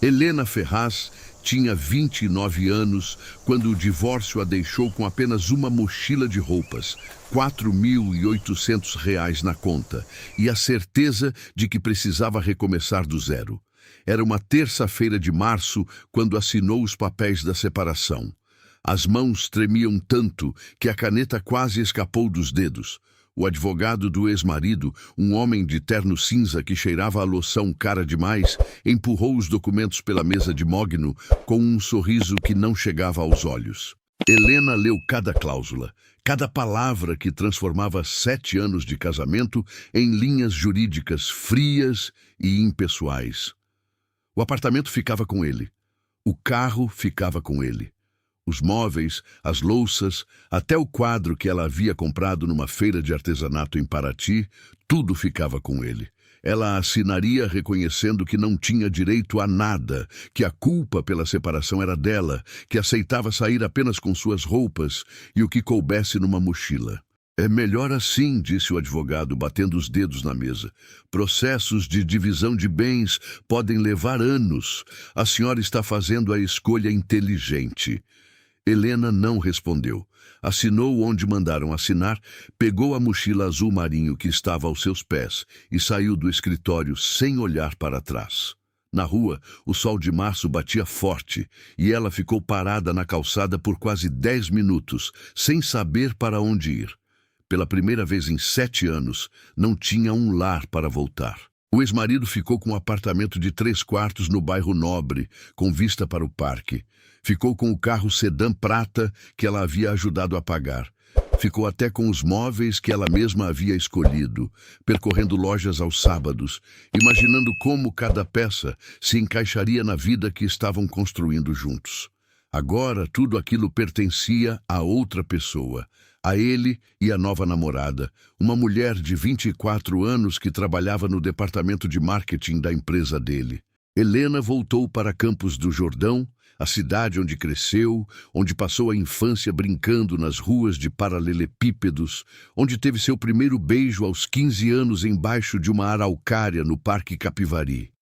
Helena Ferraz tinha 29 anos quando o divórcio a deixou com apenas uma mochila de roupas, R$ 4.800 na conta, e a certeza de que precisava recomeçar do zero. Era uma terça-feira de março quando assinou os papéis da separação. As mãos tremiam tanto que a caneta quase escapou dos dedos. O advogado do ex-marido, um homem de terno cinza que cheirava a loção cara demais, empurrou os documentos pela mesa de mogno com um sorriso que não chegava aos olhos. Helena leu cada cláusula, cada palavra que transformava 7 anos de casamento em linhas jurídicas frias e impessoais. O apartamento ficava com ele. O carro ficava com ele. Os móveis, as louças, até o quadro que ela havia comprado numa feira de artesanato em Paraty, tudo ficava com ele. Ela assinaria reconhecendo que não tinha direito a nada, que a culpa pela separação era dela, que aceitava sair apenas com suas roupas e o que coubesse numa mochila. É melhor assim, disse o advogado, batendo os dedos na mesa. Processos de divisão de bens podem levar anos. A senhora está fazendo a escolha inteligente. Helena não respondeu. Assinou onde mandaram assinar, pegou a mochila azul marinho que estava aos seus pés e saiu do escritório sem olhar para trás. Na rua, o sol de março batia forte e ela ficou parada na calçada por quase 10 minutos, sem saber para onde ir. Pela primeira vez em 7 anos, não tinha um lar para voltar. O ex-marido ficou com um apartamento de 3 quartos no bairro Nobre, com vista para o parque. Ficou com o carro sedã prata que ela havia ajudado a pagar. Ficou até com os móveis que ela mesma havia escolhido, percorrendo lojas aos sábados, imaginando como cada peça se encaixaria na vida que estavam construindo juntos. Agora tudo aquilo pertencia a outra pessoa, a ele e a nova namorada, uma mulher de 24 anos que trabalhava no departamento de marketing da empresa dele. Helena voltou para Campos do Jordão, a cidade onde cresceu, onde passou a infância brincando nas ruas de paralelepípedos, onde teve seu primeiro beijo aos 15 anos embaixo de uma araucária no Parque Capivari.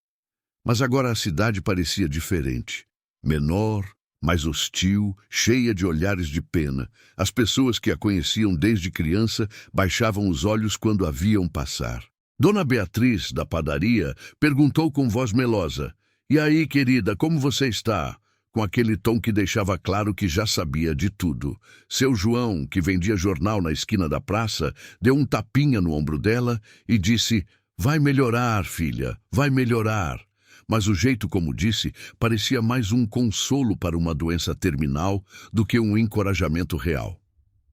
Mas agora a cidade parecia diferente, menor, mais hostil, cheia de olhares de pena. As pessoas que a conheciam desde criança baixavam os olhos quando a viam passar. Dona Beatriz, da padaria, perguntou com voz melosa: "E aí, querida, como você está?" Com aquele tom que deixava claro que já sabia de tudo. Seu João, que vendia jornal na esquina da praça, deu um tapinha no ombro dela e disse: "Vai melhorar, filha, vai melhorar." Mas o jeito como disse parecia mais um consolo para uma doença terminal do que um encorajamento real.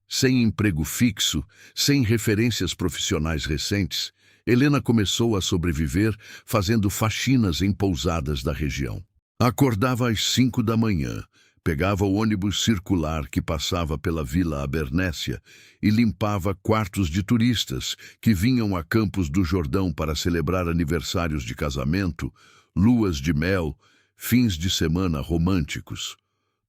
Sem emprego fixo, sem referências profissionais recentes, Helena começou a sobreviver fazendo faxinas em pousadas da região. Acordava às 5 da manhã, pegava o ônibus circular que passava pela Vila Abernécia e limpava quartos de turistas que vinham a Campos do Jordão para celebrar aniversários de casamento, luas de mel, fins de semana românticos.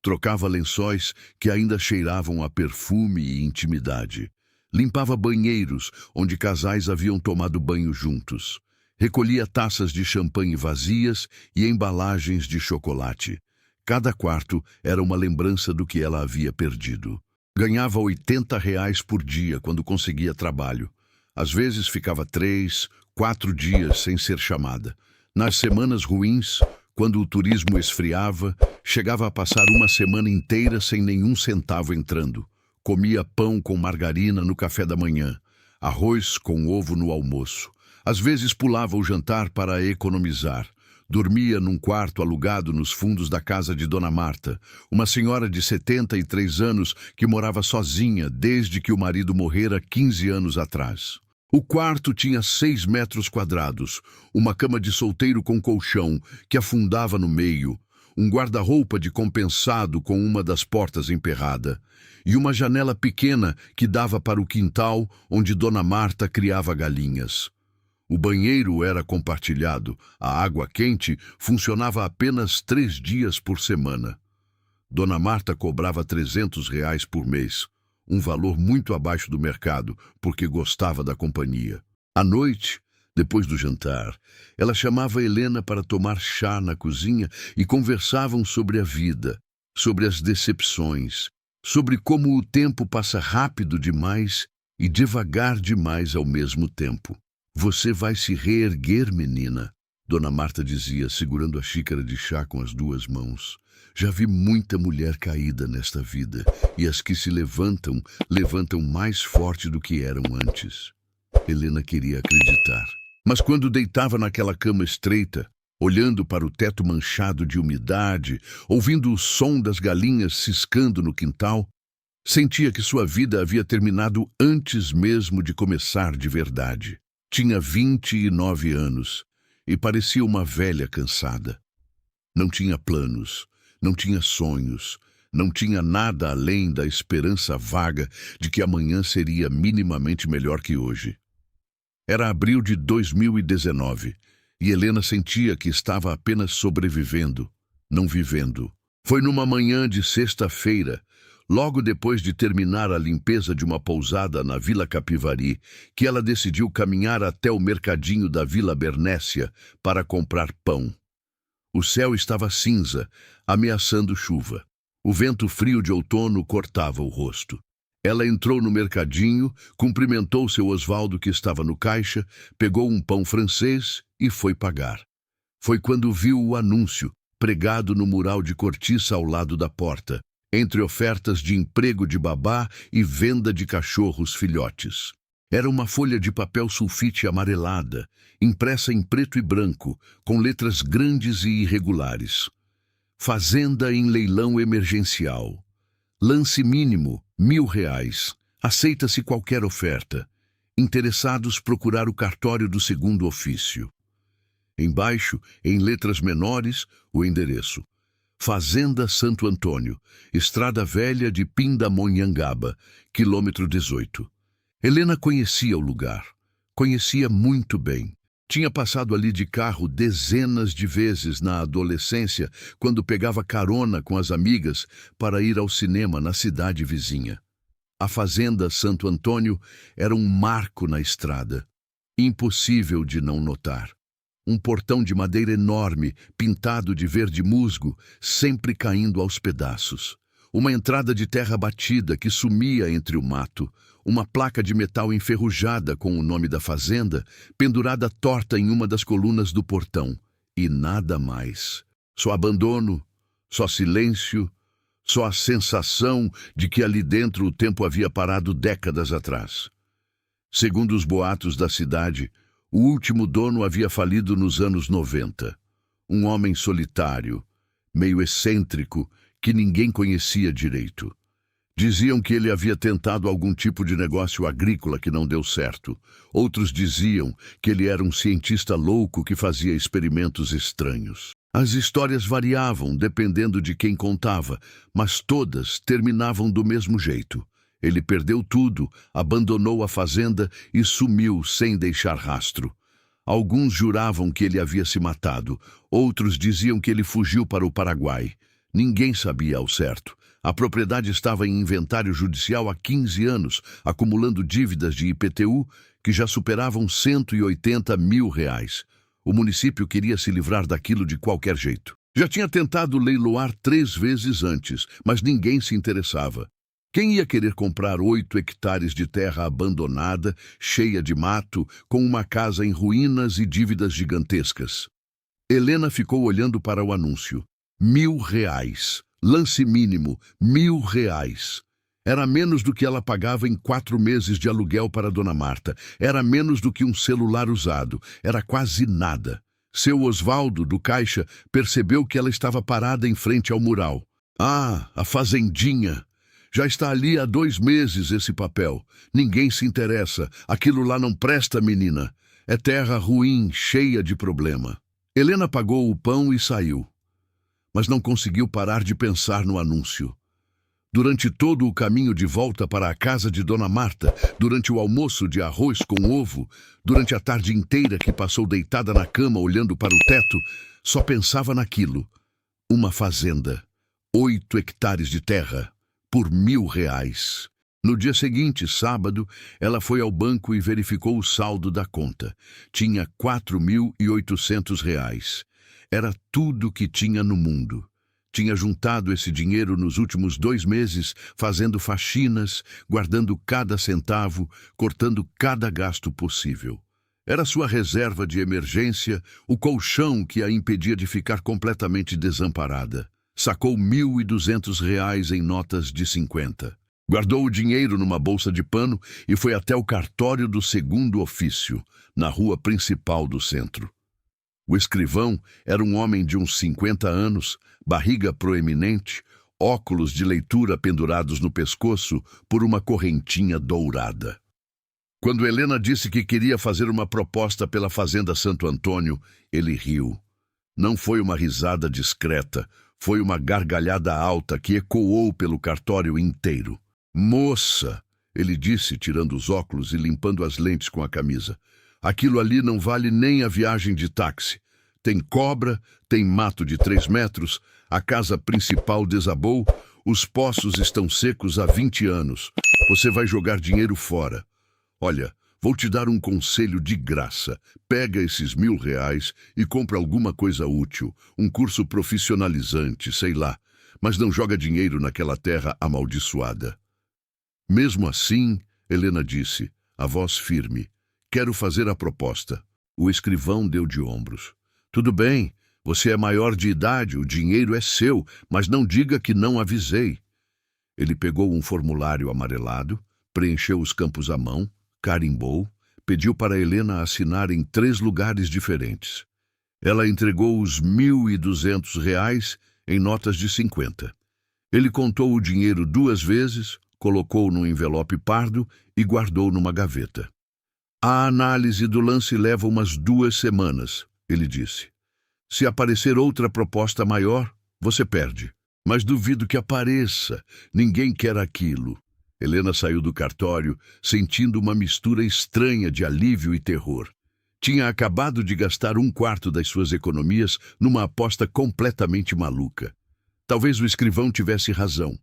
Trocava lençóis que ainda cheiravam a perfume e intimidade. Limpava banheiros onde casais haviam tomado banho juntos. Recolhia taças de champanhe vazias e embalagens de chocolate. Cada quarto era uma lembrança do que ela havia perdido. Ganhava R$ 80 por dia quando conseguia trabalho. Às vezes ficava 3, 4 dias sem ser chamada. Nas semanas ruins, quando o turismo esfriava, chegava a passar uma semana inteira sem nenhum centavo entrando. Comia pão com margarina no café da manhã, arroz com ovo no almoço. Às vezes pulava o jantar para economizar. Dormia num quarto alugado nos fundos da casa de Dona Marta, uma senhora de 73 anos que morava sozinha desde que o marido morrera 15 anos atrás. O quarto tinha 6 metros quadrados, uma cama de solteiro com colchão que afundava no meio, um guarda-roupa de compensado com uma das portas emperrada e uma janela pequena que dava para o quintal onde Dona Marta criava galinhas. O banheiro era compartilhado, a água quente funcionava apenas 3 dias por semana. Dona Marta cobrava R$ 300 por mês, um valor muito abaixo do mercado, porque gostava da companhia. À noite, Depois do jantar, ela chamava Helena para tomar chá na cozinha e conversavam sobre a vida, sobre as decepções, sobre como o tempo passa rápido demais e devagar demais ao mesmo tempo. Você vai se reerguer, menina, Dona Marta dizia, segurando a xícara de chá com as duas mãos. Já vi muita mulher caída nesta vida, e as que se levantam, levantam mais forte do que eram antes. Helena queria acreditar. Mas quando deitava naquela cama estreita, olhando para o teto manchado de umidade, ouvindo o som das galinhas ciscando no quintal, sentia que sua vida havia terminado antes mesmo de começar de verdade. Tinha 29 anos e parecia uma velha cansada. Não tinha planos, não tinha sonhos, não tinha nada além da esperança vaga de que amanhã seria minimamente melhor que hoje. Era abril de 2019 e Helena sentia que estava apenas sobrevivendo, não vivendo. Foi numa manhã de sexta-feira, logo depois de terminar a limpeza de uma pousada na Vila Capivari, que ela decidiu caminhar até o mercadinho da Vila Bernécia para comprar pão. O céu estava cinza, ameaçando chuva. O vento frio de outono cortava o rosto. Ela entrou no mercadinho, cumprimentou seu Osvaldo que estava no caixa, pegou um pão francês e foi pagar. Foi quando viu o anúncio, pregado no mural de cortiça ao lado da porta, entre ofertas de emprego de babá e venda de cachorros filhotes. Era uma folha de papel sulfite amarelada, impressa em preto e branco, com letras grandes e irregulares. Fazenda em leilão emergencial. Lance mínimo, R$ 1.000. Aceita-se qualquer oferta. Interessados procurar o cartório do segundo ofício. Embaixo, em letras menores, o endereço. Fazenda Santo Antônio, Estrada Velha de Pindamonhangaba, quilômetro 18. Helena conhecia o lugar. Conhecia muito bem. Tinha passado ali de carro dezenas de vezes na adolescência, quando pegava carona com as amigas para ir ao cinema na cidade vizinha. A Fazenda Santo Antônio era um marco na estrada. Impossível de não notar. Um portão de madeira enorme, pintado de verde musgo, sempre caindo aos pedaços. Uma entrada de terra batida que sumia entre o mato. Uma placa de metal enferrujada com o nome da fazenda, pendurada torta em uma das colunas do portão. E nada mais. Só abandono, só silêncio, só a sensação de que ali dentro o tempo havia parado décadas atrás. Segundo os boatos da cidade, o último dono havia falido nos anos 90. Um homem solitário, meio excêntrico, que ninguém conhecia direito. Diziam que ele havia tentado algum tipo de negócio agrícola que não deu certo. Outros diziam que ele era um cientista louco que fazia experimentos estranhos. As histórias variavam dependendo de quem contava, mas todas terminavam do mesmo jeito. Ele perdeu tudo, abandonou a fazenda e sumiu sem deixar rastro. Alguns juravam que ele havia se matado, outros diziam que ele fugiu para o Paraguai. Ninguém sabia ao certo. A propriedade estava em inventário judicial há 15 anos, acumulando dívidas de IPTU que já superavam R$ 180 mil. O município queria se livrar daquilo de qualquer jeito. Já tinha tentado leiloar 3 vezes antes, mas ninguém se interessava. Quem ia querer comprar 8 hectares de terra abandonada, cheia de mato, com uma casa em ruínas e dívidas gigantescas? Helena ficou olhando para o anúncio. R$ 1.000. Lance mínimo, R$ 1.000. Era menos do que ela pagava em 4 meses de aluguel para Dona Marta. Era menos do que um celular usado. Era quase nada. Seu Osvaldo, do caixa, percebeu que ela estava parada em frente ao mural. Ah, a fazendinha! Já está ali há 2 meses esse papel. Ninguém se interessa. Aquilo lá não presta, menina. É terra ruim, cheia de problema. Helena pagou o pão e saiu. Mas não conseguiu parar de pensar no anúncio. Durante todo o caminho de volta para a casa de Dona Marta, durante o almoço de arroz com ovo, durante a tarde inteira que passou deitada na cama olhando para o teto, só pensava naquilo. Uma fazenda, 8 hectares de terra, por R$ 1.000. No dia seguinte, sábado, ela foi ao banco e verificou o saldo da conta. Tinha R$ 4.800. Era tudo que tinha no mundo. Tinha juntado esse dinheiro nos últimos 2 meses, fazendo faxinas, guardando cada centavo, cortando cada gasto possível. Era sua reserva de emergência, o colchão que a impedia de ficar completamente desamparada. Sacou R$ 1.200 em notas de 50. Guardou o dinheiro numa bolsa de pano e foi até o cartório do segundo ofício, na rua principal do centro. O escrivão era um homem de uns 50 anos, barriga proeminente, óculos de leitura pendurados no pescoço por uma correntinha dourada. Quando Helena disse que queria fazer uma proposta pela Fazenda Santo Antônio, ele riu. Não foi uma risada discreta, foi uma gargalhada alta que ecoou pelo cartório inteiro. "Moça", ele disse, tirando os óculos e limpando as lentes com a camisa, "aquilo ali não vale nem a viagem de táxi. Tem cobra, tem mato de 3 metros, a casa principal desabou, os poços estão secos há 20 anos. Você vai jogar dinheiro fora. Olha, vou te dar um conselho de graça. Pega esses R$ 1.000 e compra alguma coisa útil, um curso profissionalizante, sei lá, mas não joga dinheiro naquela terra amaldiçoada." "Mesmo assim", Helena disse, a voz firme, "quero fazer a proposta." O escrivão deu de ombros. "Tudo bem, você é maior de idade, o dinheiro é seu, mas não diga que não avisei." Ele pegou um formulário amarelado, preencheu os campos à mão, carimbou, pediu para Helena assinar em 3 lugares diferentes. Ela entregou os R$ 1.200 em notas de 50. Ele contou o dinheiro 2 vezes, colocou num envelope pardo e guardou numa gaveta. "A análise do lance leva umas 2 semanas, ele disse. "Se aparecer outra proposta maior, você perde. Mas duvido que apareça. Ninguém quer aquilo." Helena saiu do cartório, sentindo uma mistura estranha de alívio e terror. Tinha acabado de gastar 1/4 das suas economias numa aposta completamente maluca. Talvez o escrivão tivesse razão.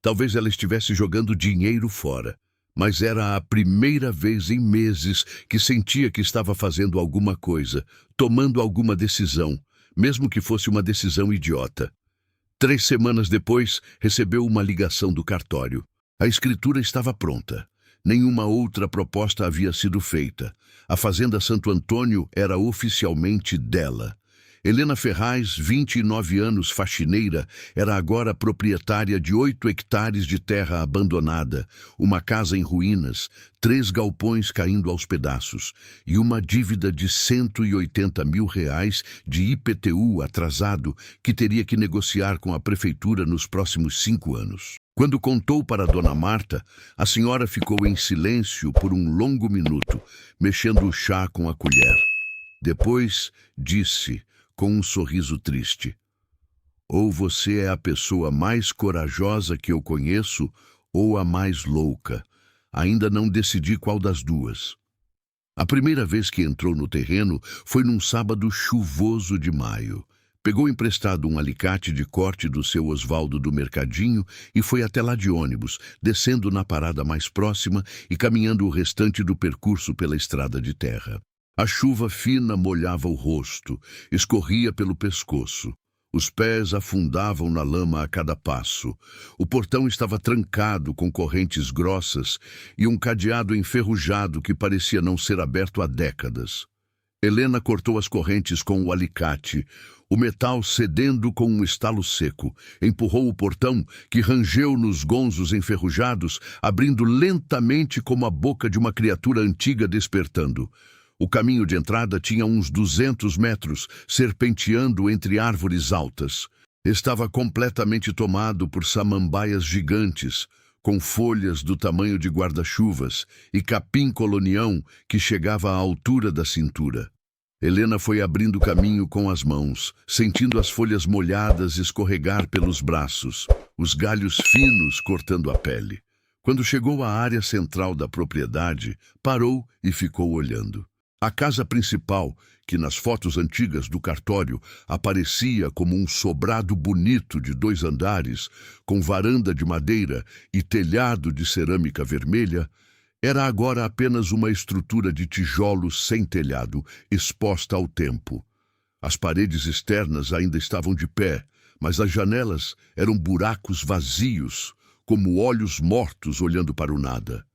Talvez ela estivesse jogando dinheiro fora, mas era a primeira vez em meses que sentia que estava fazendo alguma coisa, tomando alguma decisão, mesmo que fosse uma decisão idiota. 3 semanas depois, recebeu uma ligação do cartório. A escritura estava pronta. Nenhuma outra proposta havia sido feita. A Fazenda Santo Antônio era oficialmente dela. Helena Ferraz, 29 anos, faxineira, era agora proprietária de 8 hectares de terra abandonada, uma casa em ruínas, 3 galpões caindo aos pedaços e uma dívida de R$ 180.000 de IPTU atrasado que teria que negociar com a prefeitura nos próximos 5 anos. Quando contou para Dona Marta, a senhora ficou em silêncio por um longo minuto, mexendo o chá com a colher. Depois disse, com um sorriso triste: "Ou você é a pessoa mais corajosa que eu conheço, ou a mais louca. Ainda não decidi qual das duas." A primeira vez que entrou no terreno foi num sábado chuvoso de maio. Pegou emprestado um alicate de corte do seu Osvaldo do Mercadinho e foi até lá de ônibus, descendo na parada mais próxima e caminhando o restante do percurso pela estrada de terra. A chuva fina molhava o rosto, escorria pelo pescoço. Os pés afundavam na lama a cada passo. O portão estava trancado com correntes grossas e um cadeado enferrujado que parecia não ser aberto há décadas. Helena cortou as correntes com o alicate, o metal cedendo com um estalo seco. Empurrou o portão, que rangeu nos gonzos enferrujados, abrindo lentamente como a boca de uma criatura antiga despertando. O caminho de entrada tinha uns 200 metros, serpenteando entre árvores altas. Estava completamente tomado por samambaias gigantes, com folhas do tamanho de guarda-chuvas e capim colonião que chegava à altura da cintura. Helena foi abrindo caminho com as mãos, sentindo as folhas molhadas escorregar pelos braços, os galhos finos cortando a pele. Quando chegou à área central da propriedade, parou e ficou olhando. A casa principal, que nas fotos antigas do cartório aparecia como um sobrado bonito de 2 andares, com varanda de madeira e telhado de cerâmica vermelha, era agora apenas uma estrutura de tijolos sem telhado, exposta ao tempo. As paredes externas ainda estavam de pé, mas as janelas eram buracos vazios, como olhos mortos olhando para o nada.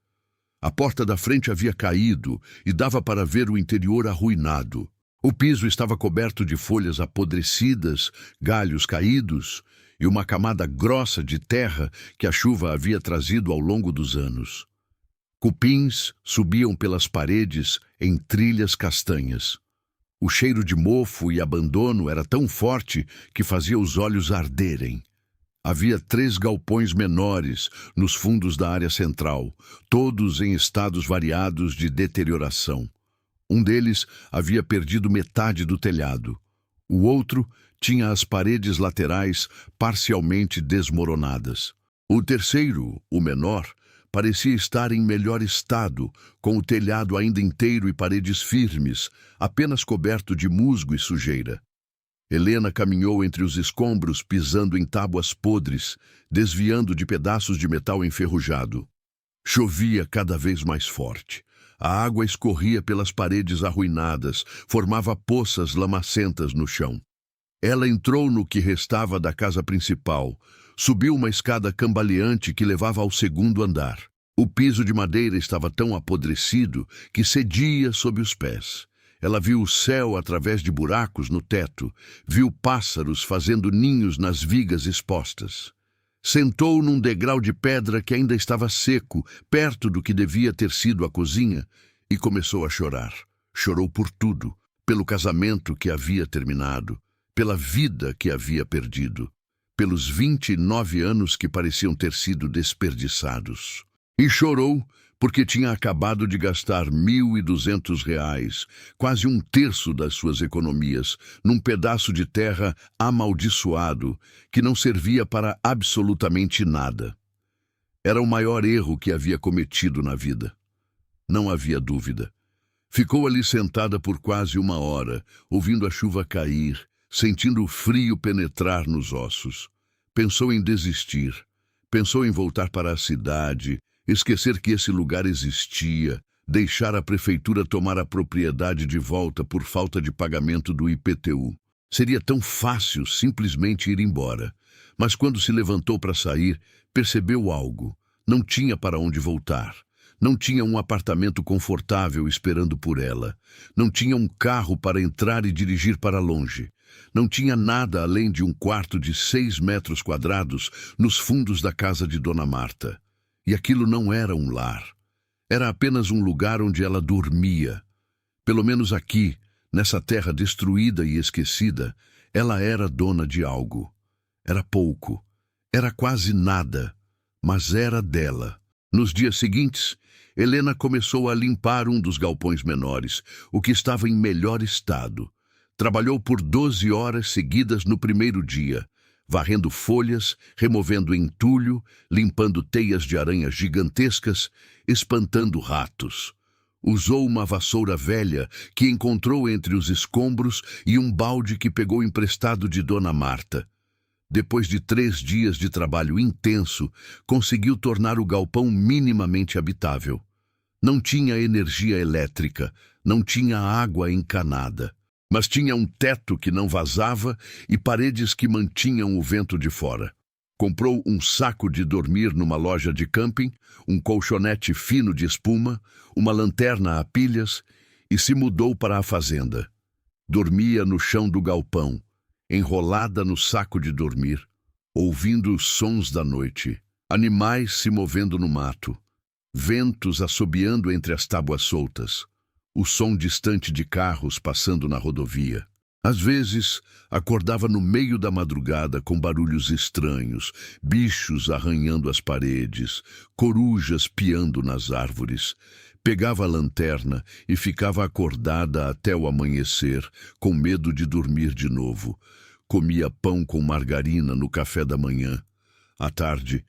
A porta da frente havia caído e dava para ver o interior arruinado. O piso estava coberto de folhas apodrecidas, galhos caídos e uma camada grossa de terra que a chuva havia trazido ao longo dos anos. Cupins subiam pelas paredes em trilhas castanhas. O cheiro de mofo e abandono era tão forte que fazia os olhos arderem. Havia 3 galpões menores nos fundos da área central, todos em estados variados de deterioração. Um deles havia perdido metade do telhado. O outro tinha as paredes laterais parcialmente desmoronadas. O terceiro, o menor, parecia estar em melhor estado, com o telhado ainda inteiro e paredes firmes, apenas coberto de musgo e sujeira. Helena caminhou entre os escombros, pisando em tábuas podres, desviando de pedaços de metal enferrujado. Chovia cada vez mais forte. A água escorria pelas paredes arruinadas, formava poças lamacentas no chão. Ela entrou no que restava da casa principal, subiu uma escada cambaleante que levava ao 2º andar. O piso de madeira estava tão apodrecido que cedia sob os pés. Ela viu o céu através de buracos no teto, viu pássaros fazendo ninhos nas vigas expostas. Sentou num degrau de pedra que ainda estava seco, perto do que devia ter sido a cozinha, e começou a chorar. Chorou por tudo, pelo casamento que havia terminado, pela vida que havia perdido, pelos 29 anos que pareciam ter sido desperdiçados. E chorou porque tinha acabado de gastar R$ 1.200, quase 1/3 das suas economias, num pedaço de terra amaldiçoado que não servia para absolutamente nada. Era o maior erro que havia cometido na vida. Não havia dúvida. Ficou ali sentada por quase 1 hora, ouvindo a chuva cair, sentindo o frio penetrar nos ossos. Pensou em desistir. Pensou em voltar para a cidade, esquecer que esse lugar existia, deixar a prefeitura tomar a propriedade de volta por falta de pagamento do IPTU. Seria tão fácil simplesmente ir embora. Mas quando se levantou para sair, percebeu algo. Não tinha para onde voltar. Não tinha um apartamento confortável esperando por ela. Não tinha um carro para entrar e dirigir para longe. Não tinha nada além de um quarto de 6 metros quadrados nos fundos da casa de Dona Marta. E aquilo não era um lar. Era apenas um lugar onde ela dormia. Pelo menos aqui, nessa terra destruída e esquecida, ela era dona de algo. Era pouco. Era quase nada. Mas era dela. Nos dias seguintes, Helena começou a limpar um dos galpões menores, o que estava em melhor estado. Trabalhou por 12 horas seguidas no primeiro dia, varrendo folhas, removendo entulho, limpando teias de aranha gigantescas, espantando ratos. Usou uma vassoura velha que encontrou entre os escombros e um balde que pegou emprestado de Dona Marta. Depois de 3 dias de trabalho intenso, conseguiu tornar o galpão minimamente habitável. Não tinha energia elétrica, não tinha água encanada. Mas tinha um teto que não vazava e paredes que mantinham o vento de fora. Comprou um saco de dormir numa loja de camping, um colchonete fino de espuma, uma lanterna a pilhas e se mudou para a fazenda. Dormia no chão do galpão, enrolada no saco de dormir, ouvindo os sons da noite, animais se movendo no mato, ventos assobiando entre as tábuas soltas. O som distante de carros passando na rodovia. Às vezes, acordava no meio da madrugada com barulhos estranhos, bichos arranhando as paredes, corujas piando nas árvores. Pegava a lanterna e ficava acordada até o amanhecer, com medo de dormir de novo. Comia pão com margarina no café da manhã. À tarde,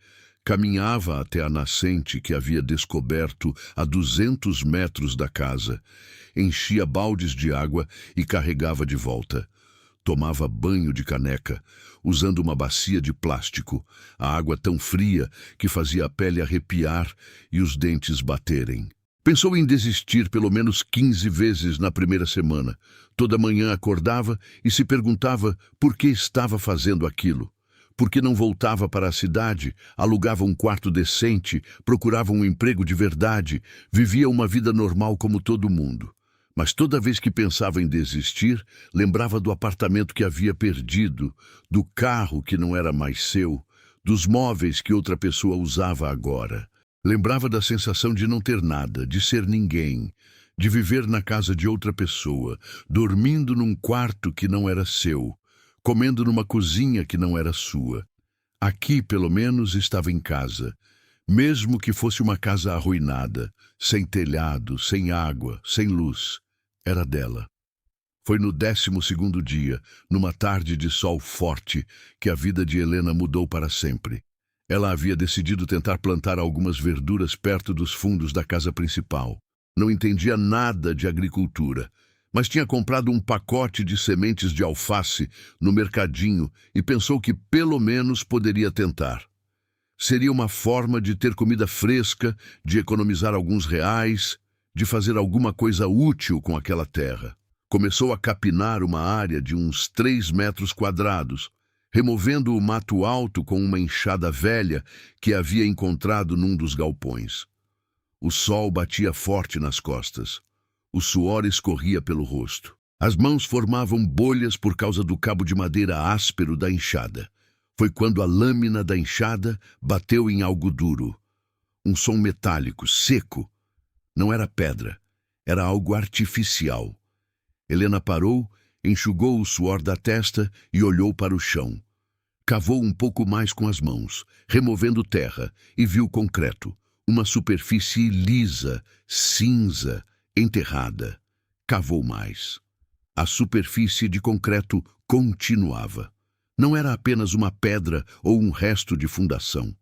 Caminhava até a nascente que havia descoberto a 200 metros da casa, enchia baldes de água e carregava de volta. Tomava banho de caneca, usando uma bacia de plástico, a água tão fria que fazia a pele arrepiar e os dentes baterem. Pensou em desistir pelo menos 15 vezes na primeira semana. Toda manhã acordava e se perguntava por que estava fazendo aquilo. Por que não voltava para a cidade, alugava um quarto decente, procurava um emprego de verdade, vivia uma vida normal como todo mundo. Mas toda vez que pensava em desistir, lembrava do apartamento que havia perdido, do carro que não era mais seu, dos móveis que outra pessoa usava agora. Lembrava da sensação de não ter nada, de ser ninguém, de viver na casa de outra pessoa, dormindo num quarto que não era seu, comendo numa cozinha que não era sua. Aqui, pelo menos, estava em casa, mesmo que fosse uma casa arruinada, sem telhado, sem água, sem luz. Era dela. Foi no 12º dia, numa tarde de sol forte, que a vida de Helena mudou para sempre. Ela havia decidido tentar plantar algumas verduras perto dos fundos da casa principal. Não entendia nada de agricultura, mas tinha comprado um pacote de sementes de alface no mercadinho e pensou que pelo menos poderia tentar. Seria uma forma de ter comida fresca, de economizar alguns reais, de fazer alguma coisa útil com aquela terra. Começou a capinar uma área de uns 3 metros quadrados, removendo o mato alto com uma enxada velha que havia encontrado num dos galpões. O sol batia forte nas costas. O suor escorria pelo rosto. As mãos formavam bolhas por causa do cabo de madeira áspero da enxada. Foi quando a lâmina da enxada bateu em algo duro. Um som metálico, seco. Não era pedra, era algo artificial. Helena parou, enxugou o suor da testa e olhou para o chão. Cavou um pouco mais com as mãos, removendo terra, e viu concreto, uma superfície lisa, cinza, enterrada. Cavou mais. A superfície de concreto continuava. Não era apenas uma pedra ou um resto de fundação.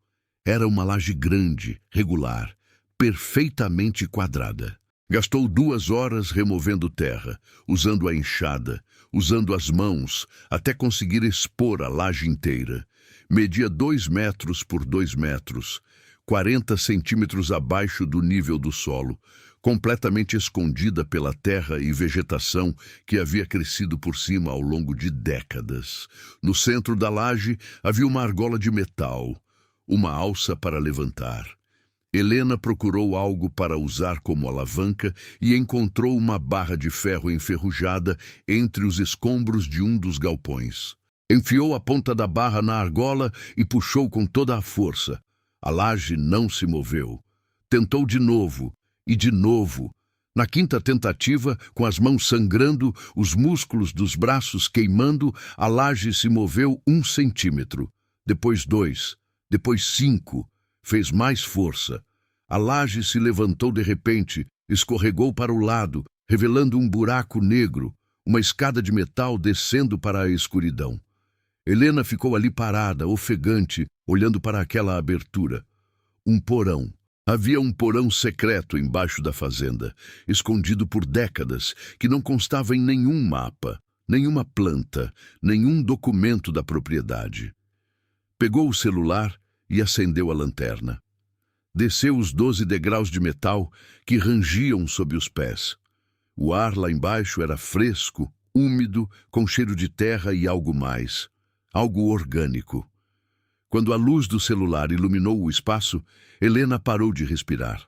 Era uma laje grande, regular, perfeitamente quadrada. Gastou 2 horas removendo terra, usando a enxada, usando as mãos, até conseguir expor a laje inteira. Media 2 metros por 2 metros, 40 centímetros abaixo do nível do solo, completamente escondida pela terra e vegetação que havia crescido por cima ao longo de décadas. No centro da laje havia uma argola de metal, uma alça para levantar. Helena procurou algo para usar como alavanca e encontrou uma barra de ferro enferrujada entre os escombros de um dos galpões. Enfiou a ponta da barra na argola e puxou com toda a força. A laje não se moveu. Tentou de novo e de novo. Na 5ª tentativa, com as mãos sangrando, os músculos dos braços queimando, a laje se moveu 1 centímetro. Depois 2, depois 5. Fez mais força. A laje se levantou de repente, escorregou para o lado, revelando um buraco negro, uma escada de metal descendo para a escuridão. Helena ficou ali parada, ofegante, olhando para aquela abertura. Um porão. Havia um porão secreto embaixo da fazenda, escondido por décadas, que não constava em nenhum mapa, nenhuma planta, nenhum documento da propriedade. Pegou o celular e acendeu a lanterna. Desceu os 12 degraus de metal que rangiam sob os pés. O ar lá embaixo era fresco, úmido, com cheiro de terra e algo mais, algo orgânico. Quando a luz do celular iluminou o espaço, Helena parou de respirar.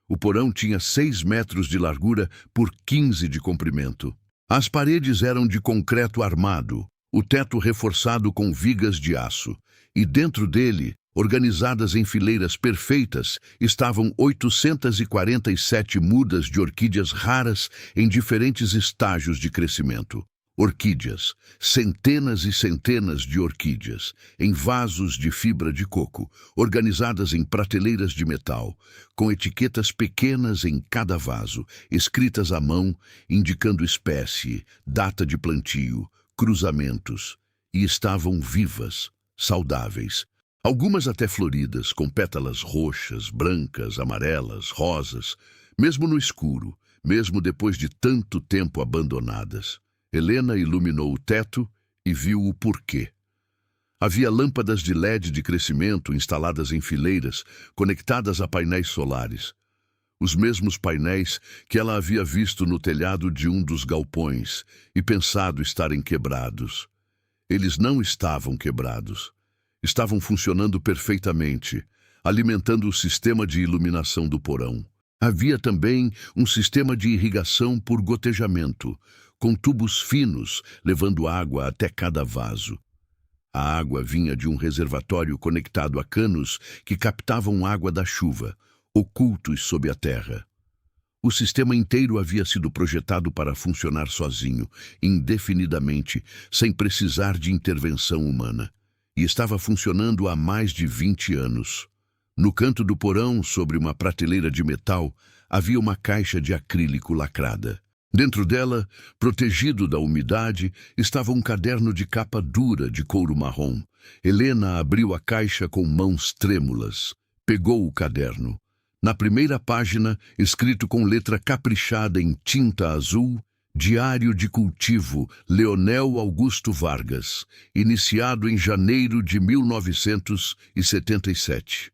O porão tinha 6 metros de largura por 15 de comprimento. As paredes eram de concreto armado, o teto reforçado com vigas de aço, e dentro dele, organizadas em fileiras perfeitas, estavam 847 mudas de orquídeas raras em diferentes estágios de crescimento. Orquídeas, centenas e centenas de orquídeas, em vasos de fibra de coco, organizadas em prateleiras de metal, com etiquetas pequenas em cada vaso, escritas à mão, indicando espécie, data de plantio, cruzamentos, e estavam vivas, saudáveis. Algumas até floridas, com pétalas roxas, brancas, amarelas, rosas, mesmo no escuro, mesmo depois de tanto tempo abandonadas. Helena iluminou o teto e viu o porquê. Havia lâmpadas de LED de crescimento instaladas em fileiras, conectadas a painéis solares. Os mesmos painéis que ela havia visto no telhado de um dos galpões e pensado estarem quebrados. Eles não estavam quebrados. Estavam funcionando perfeitamente, alimentando o sistema de iluminação do porão. Havia também um sistema de irrigação por gotejamento, com tubos finos levando água até cada vaso. A água vinha de um reservatório conectado a canos que captavam água da chuva, ocultos sob a terra. O sistema inteiro havia sido projetado para funcionar sozinho, indefinidamente, sem precisar de intervenção humana. E estava funcionando há mais de 20 anos. No canto do porão, sobre uma prateleira de metal, havia uma caixa de acrílico lacrada. Dentro dela, protegido da umidade, estava um caderno de capa dura de couro marrom. Helena abriu a caixa com mãos trêmulas. Pegou o caderno. Na primeira página, escrito com letra caprichada em tinta azul, Diário de Cultivo, Leonel Augusto Vargas, iniciado em janeiro de 1977.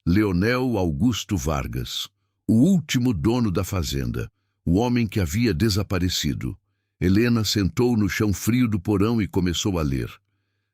Leonel Augusto Vargas, o último dono da fazenda, o homem que havia desaparecido. Helena sentou no chão frio do porão e começou a ler.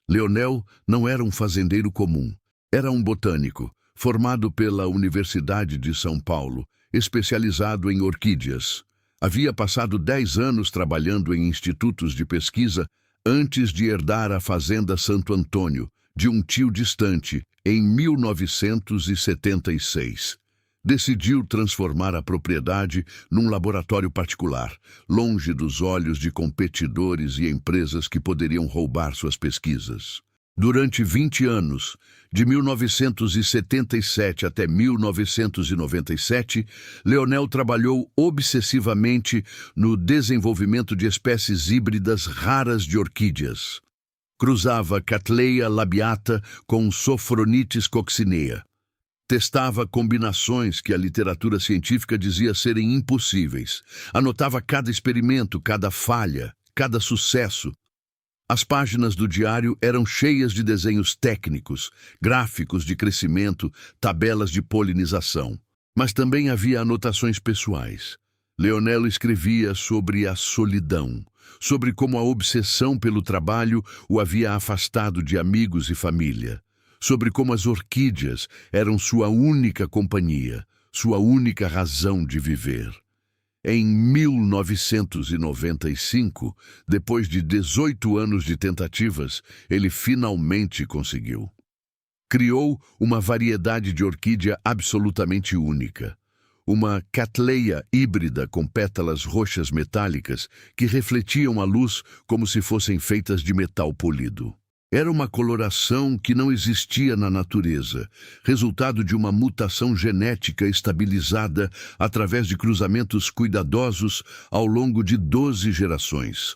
Leonel não era um fazendeiro comum, era um botânico, formado pela Universidade de São Paulo, especializado em orquídeas. Havia passado 10 anos trabalhando em institutos de pesquisa antes de herdar a Fazenda Santo Antônio, de um tio distante, em 1976. Decidiu transformar a propriedade num laboratório particular, longe dos olhos de competidores e empresas que poderiam roubar suas pesquisas. Durante 20 anos, de 1977 até 1997, Leonel trabalhou obsessivamente no desenvolvimento de espécies híbridas raras de orquídeas. Cruzava Cattleya labiata com Sophronitis coccinea. Testava combinações que a literatura científica dizia serem impossíveis. Anotava cada experimento, cada falha, cada sucesso. As páginas do diário eram cheias de desenhos técnicos, gráficos de crescimento, tabelas de polinização. Mas também havia anotações pessoais. Leonel escrevia sobre a solidão, sobre como a obsessão pelo trabalho o havia afastado de amigos e família, sobre como as orquídeas eram sua única companhia, sua única razão de viver. Em 1995, depois de 18 anos de tentativas, ele finalmente conseguiu. Criou uma variedade de orquídea absolutamente única. Uma Cattleya híbrida com pétalas roxas metálicas que refletiam a luz como se fossem feitas de metal polido. Era uma coloração que não existia na natureza, resultado de uma mutação genética estabilizada através de cruzamentos cuidadosos ao longo de 12 gerações.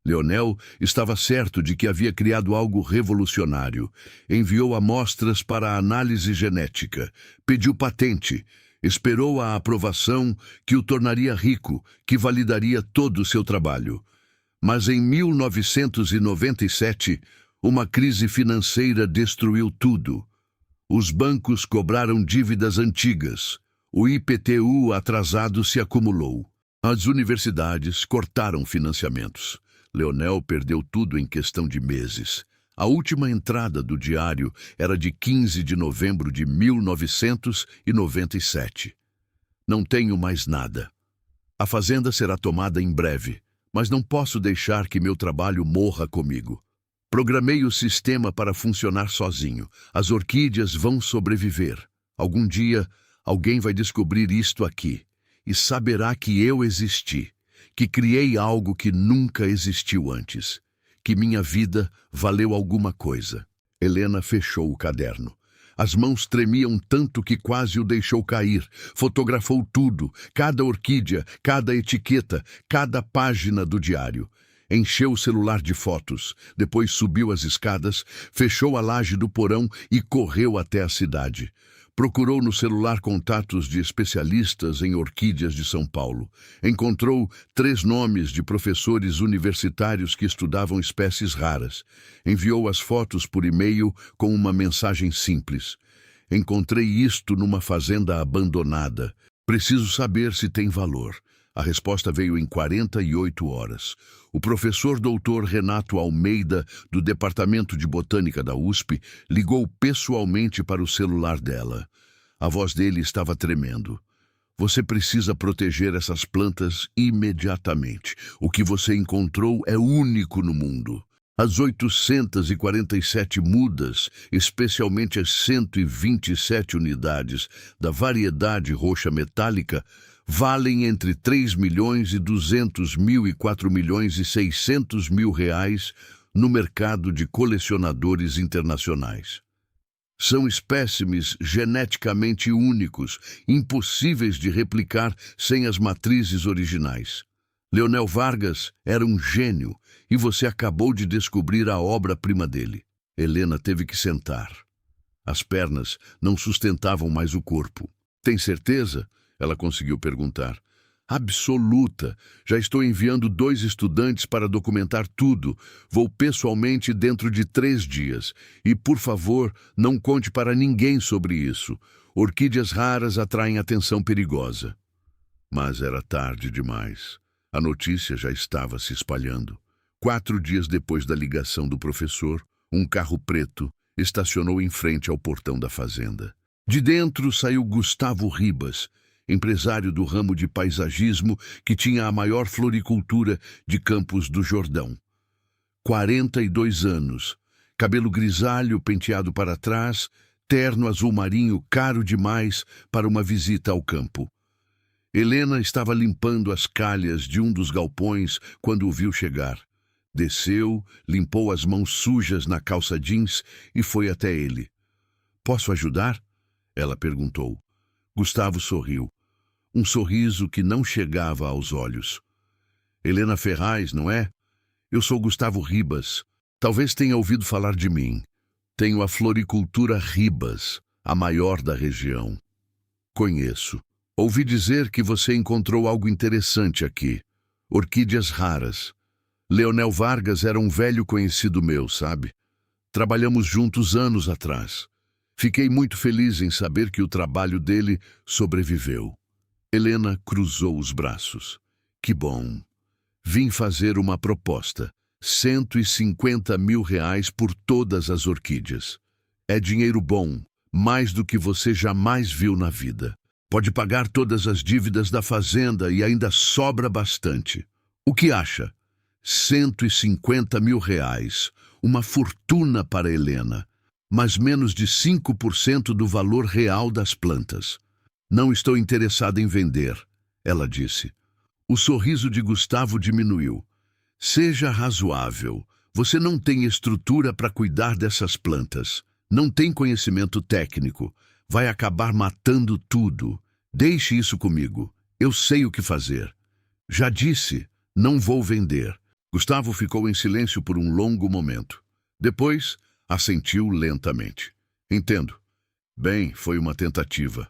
Leonel estava certo de que havia criado algo revolucionário. Enviou amostras para a análise genética, pediu patente, esperou a aprovação que o tornaria rico, que validaria todo o seu trabalho. Mas em 1997, uma crise financeira destruiu tudo. Os bancos cobraram dívidas antigas. O IPTU atrasado se acumulou. As universidades cortaram financiamentos. Leonel perdeu tudo em questão de meses. A última entrada do diário era de 15 de novembro de 1997. Não tenho mais nada. A fazenda será tomada em breve, mas não posso deixar que meu trabalho morra comigo. Programei o sistema para funcionar sozinho. As orquídeas vão sobreviver. Algum dia, alguém vai descobrir isto aqui e saberá que eu existi, que criei algo que nunca existiu antes, que minha vida valeu alguma coisa. Helena fechou o caderno. As mãos tremiam tanto que quase o deixou cair. Fotografou tudo, cada orquídea, cada etiqueta, cada página do diário. Encheu o celular de fotos, depois subiu as escadas, fechou a laje do porão e correu até a cidade. Procurou no celular contatos de especialistas em orquídeas de São Paulo. Encontrou 3 nomes de professores universitários que estudavam espécies raras. Enviou as fotos por e-mail com uma mensagem simples. Encontrei isto numa fazenda abandonada. Preciso saber se tem valor. A resposta veio em 48 horas. O professor doutor Renato Almeida, do Departamento de Botânica da USP, ligou pessoalmente para o celular dela. A voz dele estava tremendo. Você precisa proteger essas plantas imediatamente. O que você encontrou é único no mundo. As 847 mudas, especialmente as 127 unidades da variedade roxa metálica, valem entre 3.200.000 e 4.600.000 reais no mercado de colecionadores internacionais. São espécimes geneticamente únicos, impossíveis de replicar sem as matrizes originais. Leonel Vargas era um gênio e você acabou de descobrir a obra-prima dele. Helena teve que sentar. As pernas não sustentavam mais o corpo. Tem certeza? Ela conseguiu perguntar. Absoluta. Já estou enviando 2 estudantes para documentar tudo. Vou pessoalmente dentro de 3 dias. E, por favor, não conte para ninguém sobre isso. Orquídeas raras atraem atenção perigosa. Mas era tarde demais. A notícia já estava se espalhando. 4 dias depois da ligação do professor, um carro preto estacionou em frente ao portão da fazenda. De dentro saiu Gustavo Ribas, empresário do ramo de paisagismo que tinha a maior floricultura de Campos do Jordão. 42 anos, cabelo grisalho penteado para trás, terno azul marinho caro demais para uma visita ao campo. Helena estava limpando as calhas de um dos galpões quando o viu chegar. Desceu, limpou as mãos sujas na calça jeans e foi até ele. "Posso ajudar?" ela perguntou. Gustavo sorriu. Um sorriso que não chegava aos olhos. "Helena Ferraz, não é? Eu sou Gustavo Ribas. Talvez tenha ouvido falar de mim. Tenho a floricultura Ribas, a maior da região." "Conheço. Ouvi dizer que você encontrou algo interessante aqui. Orquídeas raras. Leonel Vargas era um velho conhecido meu, sabe? Trabalhamos juntos anos atrás. Fiquei muito feliz em saber que o trabalho dele sobreviveu." Helena cruzou os braços. "Que bom. Vim fazer uma proposta. 150.000 reais por todas as orquídeas. É dinheiro bom, mais do que você jamais viu na vida. Pode pagar todas as dívidas da fazenda e ainda sobra bastante. O que acha?" 150.000 reais. Uma fortuna para Helena, mas menos de 5% do valor real das plantas. "Não estou interessada em vender", ela disse. O sorriso de Gustavo diminuiu. "Seja razoável. Você não tem estrutura para cuidar dessas plantas. Não tem conhecimento técnico. Vai acabar matando tudo. Deixe isso comigo. Eu sei o que fazer." "Já disse, não vou vender." Gustavo ficou em silêncio por um longo momento. Depois, assentiu lentamente. "Entendo. Bem, foi uma tentativa.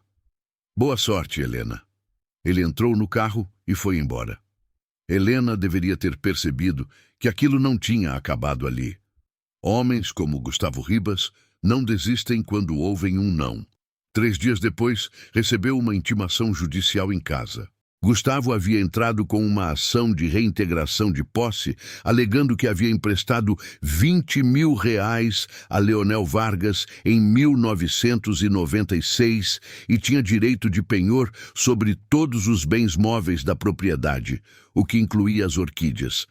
Boa sorte, Helena." Ele entrou no carro e foi embora. Helena deveria ter percebido que aquilo não tinha acabado ali. Homens como Gustavo Ribas não desistem quando ouvem um não. 3 dias depois, recebeu uma intimação judicial em casa. Gustavo havia entrado com uma ação de reintegração de posse, alegando que havia emprestado 20.000 reais a Leonel Vargas em 1996 e tinha direito de penhor sobre todos os bens móveis da propriedade, o que incluía as orquídeas.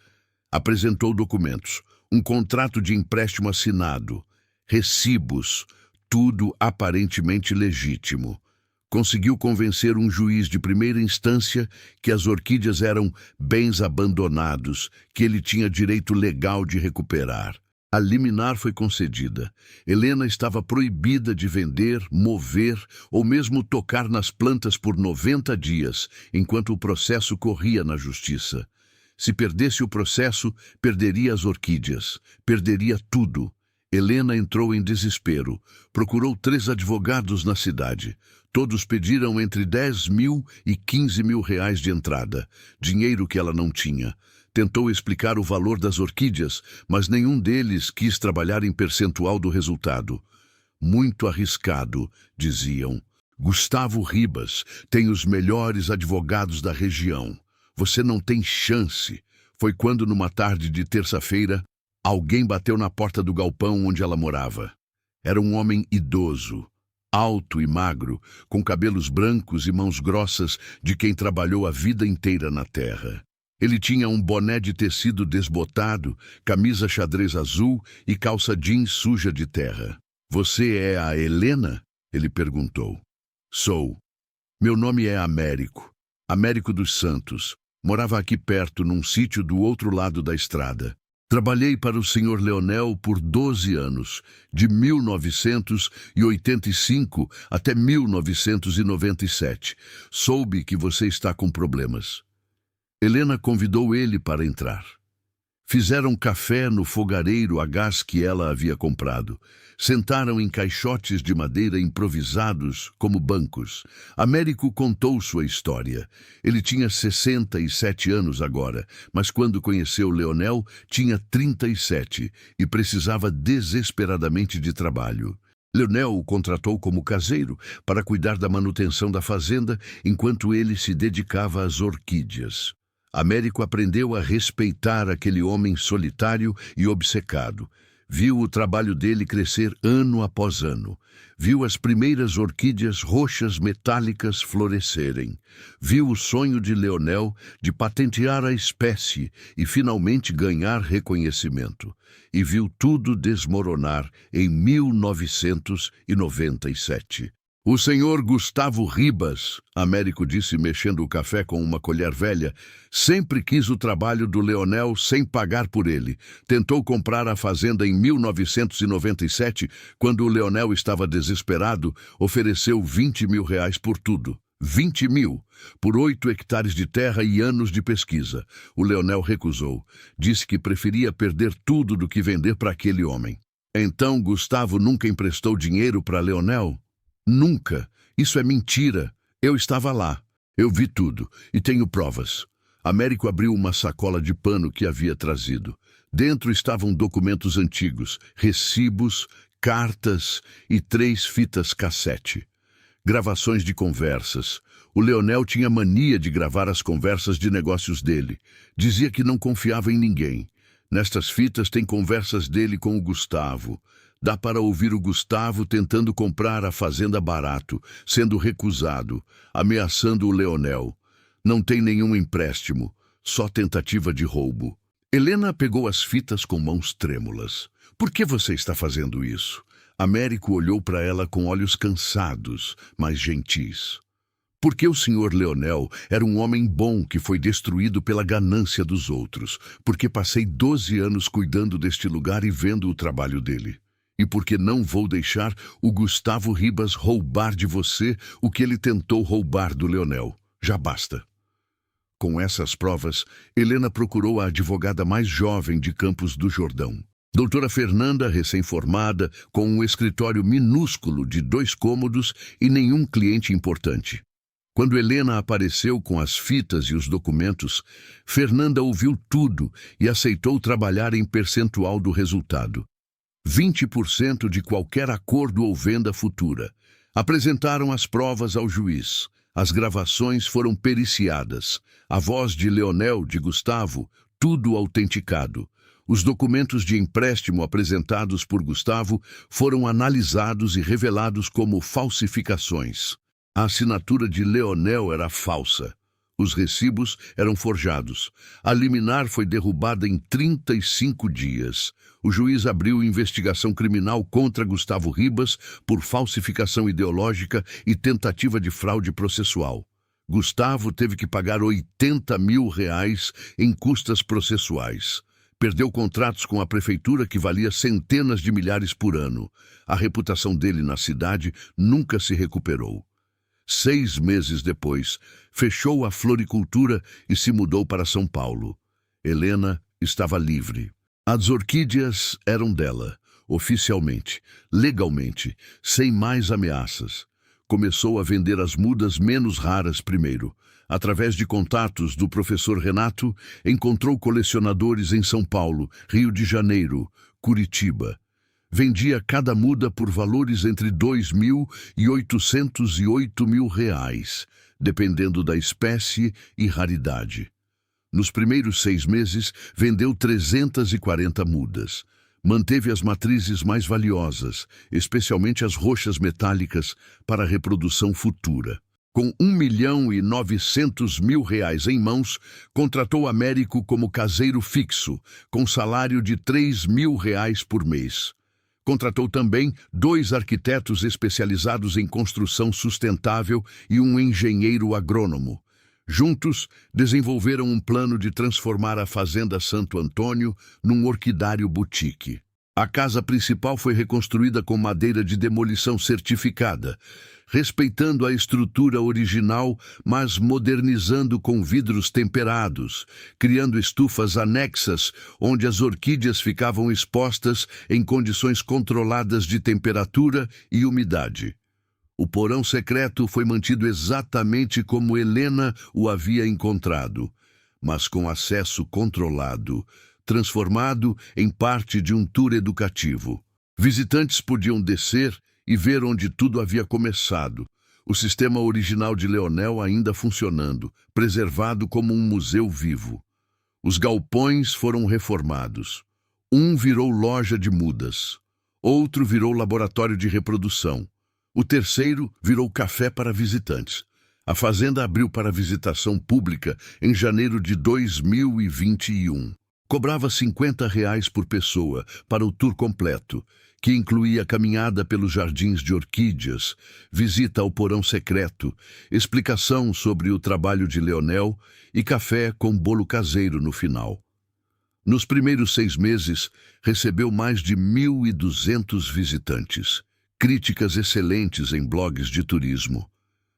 Apresentou documentos, um contrato de empréstimo assinado, recibos, tudo aparentemente legítimo. Conseguiu convencer um juiz de primeira instância que as orquídeas eram bens abandonados, que ele tinha direito legal de recuperar. A liminar foi concedida. Helena estava proibida de vender, mover ou mesmo tocar nas plantas por 90 dias, enquanto o processo corria na justiça. Se perdesse o processo, perderia as orquídeas, perderia tudo. Helena entrou em desespero. Procurou 3 advogados na cidade. Todos pediram entre 10 mil e 15 mil reais de entrada, dinheiro que ela não tinha. Tentou explicar o valor das orquídeas, mas nenhum deles quis trabalhar em percentual do resultado. Muito arriscado, diziam. Gustavo Ribas tem os melhores advogados da região. Você não tem chance. Foi quando, numa tarde de terça-feira, alguém bateu na porta do galpão onde ela morava. Era um homem idoso, alto e magro, com cabelos brancos e mãos grossas de quem trabalhou a vida inteira na terra. Ele tinha um boné de tecido desbotado, camisa xadrez azul e calça jeans suja de terra. Você é a Helena? Ele perguntou. Sou. Meu nome é Américo. Américo dos Santos. Morava aqui perto, num sítio do outro lado da estrada. Trabalhei para o Sr. Leonel por 12 anos, de 1985 até 1997. Soube que você está com problemas. Helena convidou ele para entrar. Fizeram café no fogareiro a gás que ela havia comprado. Sentaram em caixotes de madeira improvisados como bancos. Américo contou sua história. Ele tinha 67 anos agora, mas quando conheceu Leonel, tinha 37 e precisava desesperadamente de trabalho. Leonel o contratou como caseiro para cuidar da manutenção da fazenda enquanto ele se dedicava às orquídeas. Américo aprendeu a respeitar aquele homem solitário e obcecado. Viu o trabalho dele crescer ano após ano. Viu as primeiras orquídeas roxas metálicas florescerem. Viu o sonho de Leonel de patentear a espécie e finalmente ganhar reconhecimento. E viu tudo desmoronar em 1997. O senhor Gustavo Ribas, Américo disse mexendo o café com uma colher velha, sempre quis o trabalho do Leonel sem pagar por ele. Tentou comprar a fazenda em 1997, quando o Leonel estava desesperado, ofereceu 20 mil reais por tudo. 20 mil, por 8 hectares de terra e anos de pesquisa. O Leonel recusou. Disse que preferia perder tudo do que vender para aquele homem. Então Gustavo nunca emprestou dinheiro para Leonel? Nunca. Isso é mentira. Eu estava lá. Eu vi tudo e tenho provas. Américo abriu uma sacola de pano que havia trazido. Dentro estavam documentos antigos, recibos, cartas e 3 fitas cassete. Gravações de conversas. O Leonel tinha mania de gravar as conversas de negócios dele. Dizia que não confiava em ninguém. Nestas fitas tem conversas dele com o Gustavo. Dá para ouvir o Gustavo tentando comprar a fazenda barato, sendo recusado, ameaçando o Leonel. Não tem nenhum empréstimo, só tentativa de roubo. Helena pegou as fitas com mãos trêmulas. Por que você está fazendo isso? Américo olhou para ela com olhos cansados, mas gentis. Porque o Sr. Leonel era um homem bom que foi destruído pela ganância dos outros. Porque passei 12 anos cuidando deste lugar e vendo o trabalho dele. E porque não vou deixar o Gustavo Ribas roubar de você o que ele tentou roubar do Leonel. Já basta. Com essas provas, Helena procurou a advogada mais jovem de Campos do Jordão. Doutora Fernanda, recém-formada, com um escritório minúsculo de 2 cômodos e nenhum cliente importante. Quando Helena apareceu com as fitas e os documentos, Fernanda ouviu tudo e aceitou trabalhar em percentual do resultado. 20% de qualquer acordo ou venda futura. Apresentaram as provas ao juiz. As gravações foram periciadas. A voz de Leonel, de Gustavo, tudo autenticado. Os documentos de empréstimo apresentados por Gustavo foram analisados e revelados como falsificações. A assinatura de Leonel era falsa. Os recibos eram forjados. A liminar foi derrubada em 35 dias. O juiz abriu investigação criminal contra Gustavo Ribas por falsificação ideológica e tentativa de fraude processual. Gustavo teve que pagar 80 mil reais em custas processuais. Perdeu contratos com a prefeitura que valia centenas de milhares por ano. A reputação dele na cidade nunca se recuperou. 6 meses depois, fechou a floricultura e se mudou para São Paulo. Helena estava livre. As orquídeas eram dela, oficialmente, legalmente, sem mais ameaças. Começou a vender as mudas menos raras primeiro. Através de contatos do professor Renato, encontrou colecionadores em São Paulo, Rio de Janeiro, Curitiba. Vendia cada muda por valores entre R$ 2.000 e R$ 808.000, dependendo da espécie e raridade. Nos primeiros 6 meses, vendeu 340 mudas. Manteve as matrizes mais valiosas, especialmente as roxas metálicas, para a reprodução futura. Com R$ 1.900.000 em mãos, contratou Américo como caseiro fixo, com salário de R$ 3.000 por mês. Contratou também 2 arquitetos especializados em construção sustentável e um engenheiro agrônomo. Juntos, desenvolveram um plano de transformar a Fazenda Santo Antônio num orquidário boutique. A casa principal foi reconstruída com madeira de demolição certificada, respeitando a estrutura original, mas modernizando com vidros temperados, criando estufas anexas onde as orquídeas ficavam expostas em condições controladas de temperatura e umidade. O porão secreto foi mantido exatamente como Helena o havia encontrado, mas com acesso controlado, transformado em parte de um tour educativo. Visitantes podiam descer e ver onde tudo havia começado. O sistema original de Leonel ainda funcionando, preservado como um museu vivo. Os galpões foram reformados. Um virou loja de mudas. Outro virou laboratório de reprodução. O terceiro virou café para visitantes. A fazenda abriu para visitação pública em janeiro de 2021. Cobrava R$ 50 por pessoa para o tour completo, que incluía caminhada pelos jardins de orquídeas, visita ao porão secreto, explicação sobre o trabalho de Leonel e café com bolo caseiro no final. Nos primeiros 6 meses, recebeu mais de 1.200 visitantes. Críticas excelentes em blogs de turismo.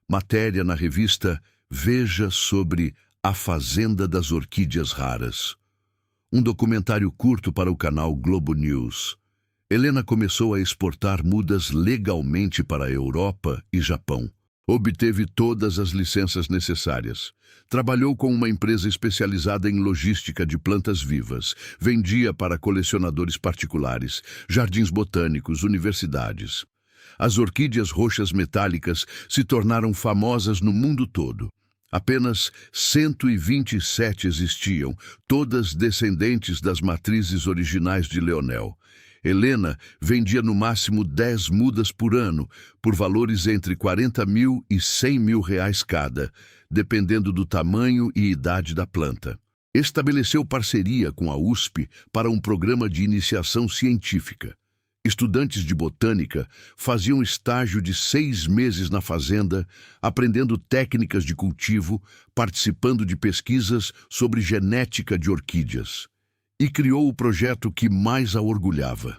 Matéria na revista Veja sobre A Fazenda das Orquídeas Raras. Um documentário curto para o canal Globo News. Helena começou a exportar mudas legalmente para a Europa e Japão. Obteve todas as licenças necessárias. Trabalhou com uma empresa especializada em logística de plantas vivas. Vendia para colecionadores particulares, jardins botânicos, universidades. As orquídeas roxas metálicas se tornaram famosas no mundo todo. Apenas 127 existiam, todas descendentes das matrizes originais de Leonel. Helena vendia no máximo 10 mudas por ano, por valores entre R$ 40.000 e R$ 100.000 cada, dependendo do tamanho e idade da planta. Estabeleceu parceria com a USP para um programa de iniciação científica. Estudantes de botânica faziam estágio de 6 meses na fazenda, aprendendo técnicas de cultivo, participando de pesquisas sobre genética de orquídeas. E criou o projeto que mais a orgulhava.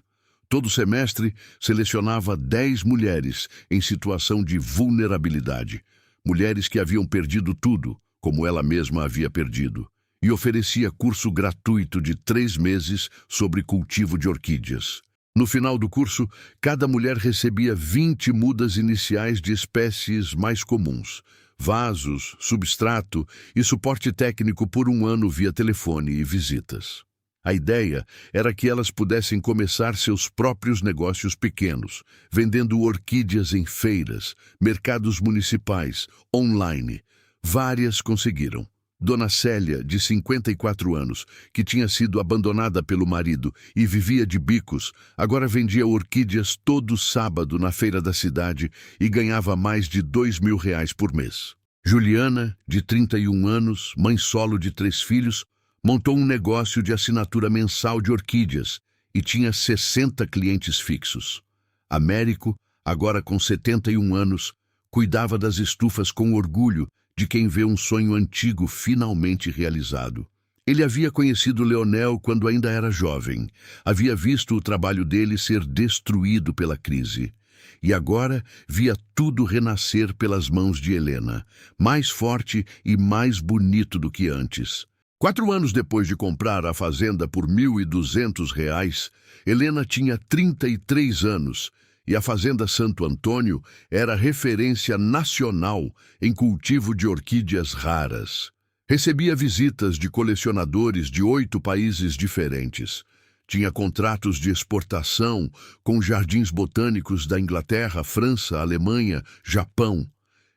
Todo semestre, selecionava 10 mulheres em situação de vulnerabilidade, mulheres que haviam perdido tudo, como ela mesma havia perdido, e oferecia curso gratuito de 3 meses sobre cultivo de orquídeas. No final do curso, cada mulher recebia 20 mudas iniciais de espécies mais comuns, vasos, substrato e suporte técnico por 1 ano via telefone e visitas. A ideia era que elas pudessem começar seus próprios negócios pequenos, vendendo orquídeas em feiras, mercados municipais, online. Várias conseguiram. Dona Célia, de 54 anos, que tinha sido abandonada pelo marido e vivia de bicos, agora vendia orquídeas todo sábado na feira da cidade e ganhava mais de R$ 2.000 por mês. Juliana, de 31 anos, mãe solo de 3 filhos, montou um negócio de assinatura mensal de orquídeas e tinha 60 clientes fixos. Américo, agora com 71 anos, cuidava das estufas com orgulho de quem vê um sonho antigo finalmente realizado. Ele havia conhecido Leonel quando ainda era jovem. Havia visto o trabalho dele ser destruído pela crise. E agora via tudo renascer pelas mãos de Helena, mais forte e mais bonito do que antes. 4 anos depois de comprar a fazenda por R$ 1.200, Helena tinha 33 anos e a Fazenda Santo Antônio era referência nacional em cultivo de orquídeas raras. Recebia visitas de colecionadores de 8 países diferentes. Tinha contratos de exportação com jardins botânicos da Inglaterra, França, Alemanha, Japão.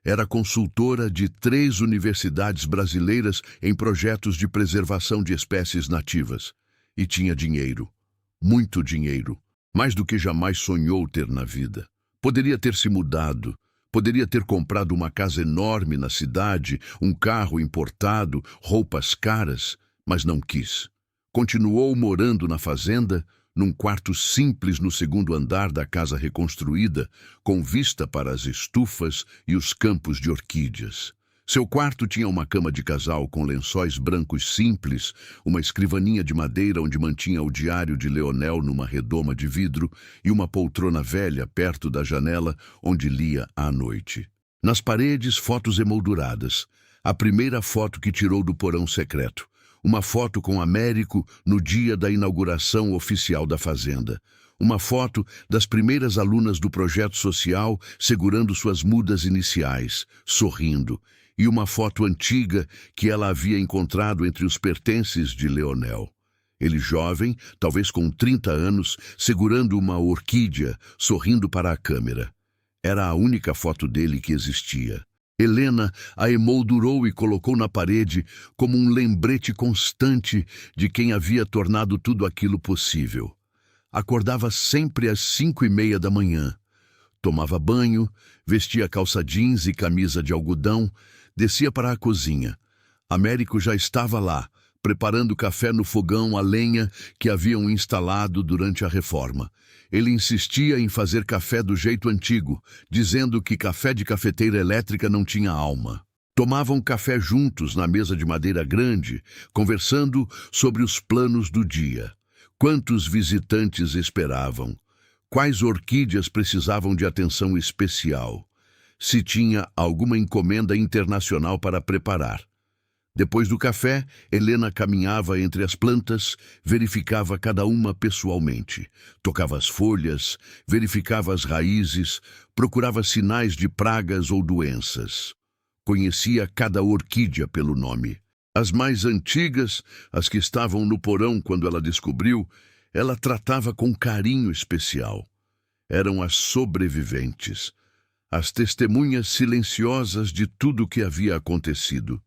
Era consultora de 3 universidades brasileiras em projetos de preservação de espécies nativas. E tinha dinheiro. Muito dinheiro. Mais do que jamais sonhou ter na vida. Poderia ter se mudado. Poderia ter comprado uma casa enorme na cidade, um carro importado, roupas caras, mas não quis. Continuou morando na fazenda, num quarto simples no 2º andar da casa reconstruída, com vista para as estufas e os campos de orquídeas. Seu quarto tinha uma cama de casal com lençóis brancos simples, uma escrivaninha de madeira onde mantinha o diário de Leonel numa redoma de vidro e uma poltrona velha perto da janela onde lia à noite. Nas paredes, fotos emolduradas. A primeira foto que tirou do porão secreto. Uma foto com Américo no dia da inauguração oficial da fazenda. Uma foto das primeiras alunas do projeto social segurando suas mudas iniciais, sorrindo. E uma foto antiga que ela havia encontrado entre os pertences de Leonel. Ele jovem, talvez com 30 anos, segurando uma orquídea, sorrindo para a câmera. Era a única foto dele que existia. Helena a emoldurou e colocou na parede como um lembrete constante de quem havia tornado tudo aquilo possível. Acordava sempre às 5:30 da manhã. Tomava banho, vestia calça jeans e camisa de algodão, descia para a cozinha. Américo já estava lá, preparando café no fogão a lenha que haviam instalado durante a reforma. Ele insistia em fazer café do jeito antigo, dizendo que café de cafeteira elétrica não tinha alma. Tomavam café juntos na mesa de madeira grande, conversando sobre os planos do dia. Quantos visitantes esperavam? Quais orquídeas precisavam de atenção especial? Se tinha alguma encomenda internacional para preparar. Depois do café, Helena caminhava entre as plantas, verificava cada uma pessoalmente. Tocava as folhas, verificava as raízes, procurava sinais de pragas ou doenças. Conhecia cada orquídea pelo nome. As mais antigas, as que estavam no porão quando ela descobriu, ela tratava com carinho especial. Eram as sobreviventes, as testemunhas silenciosas de tudo o que havia acontecido.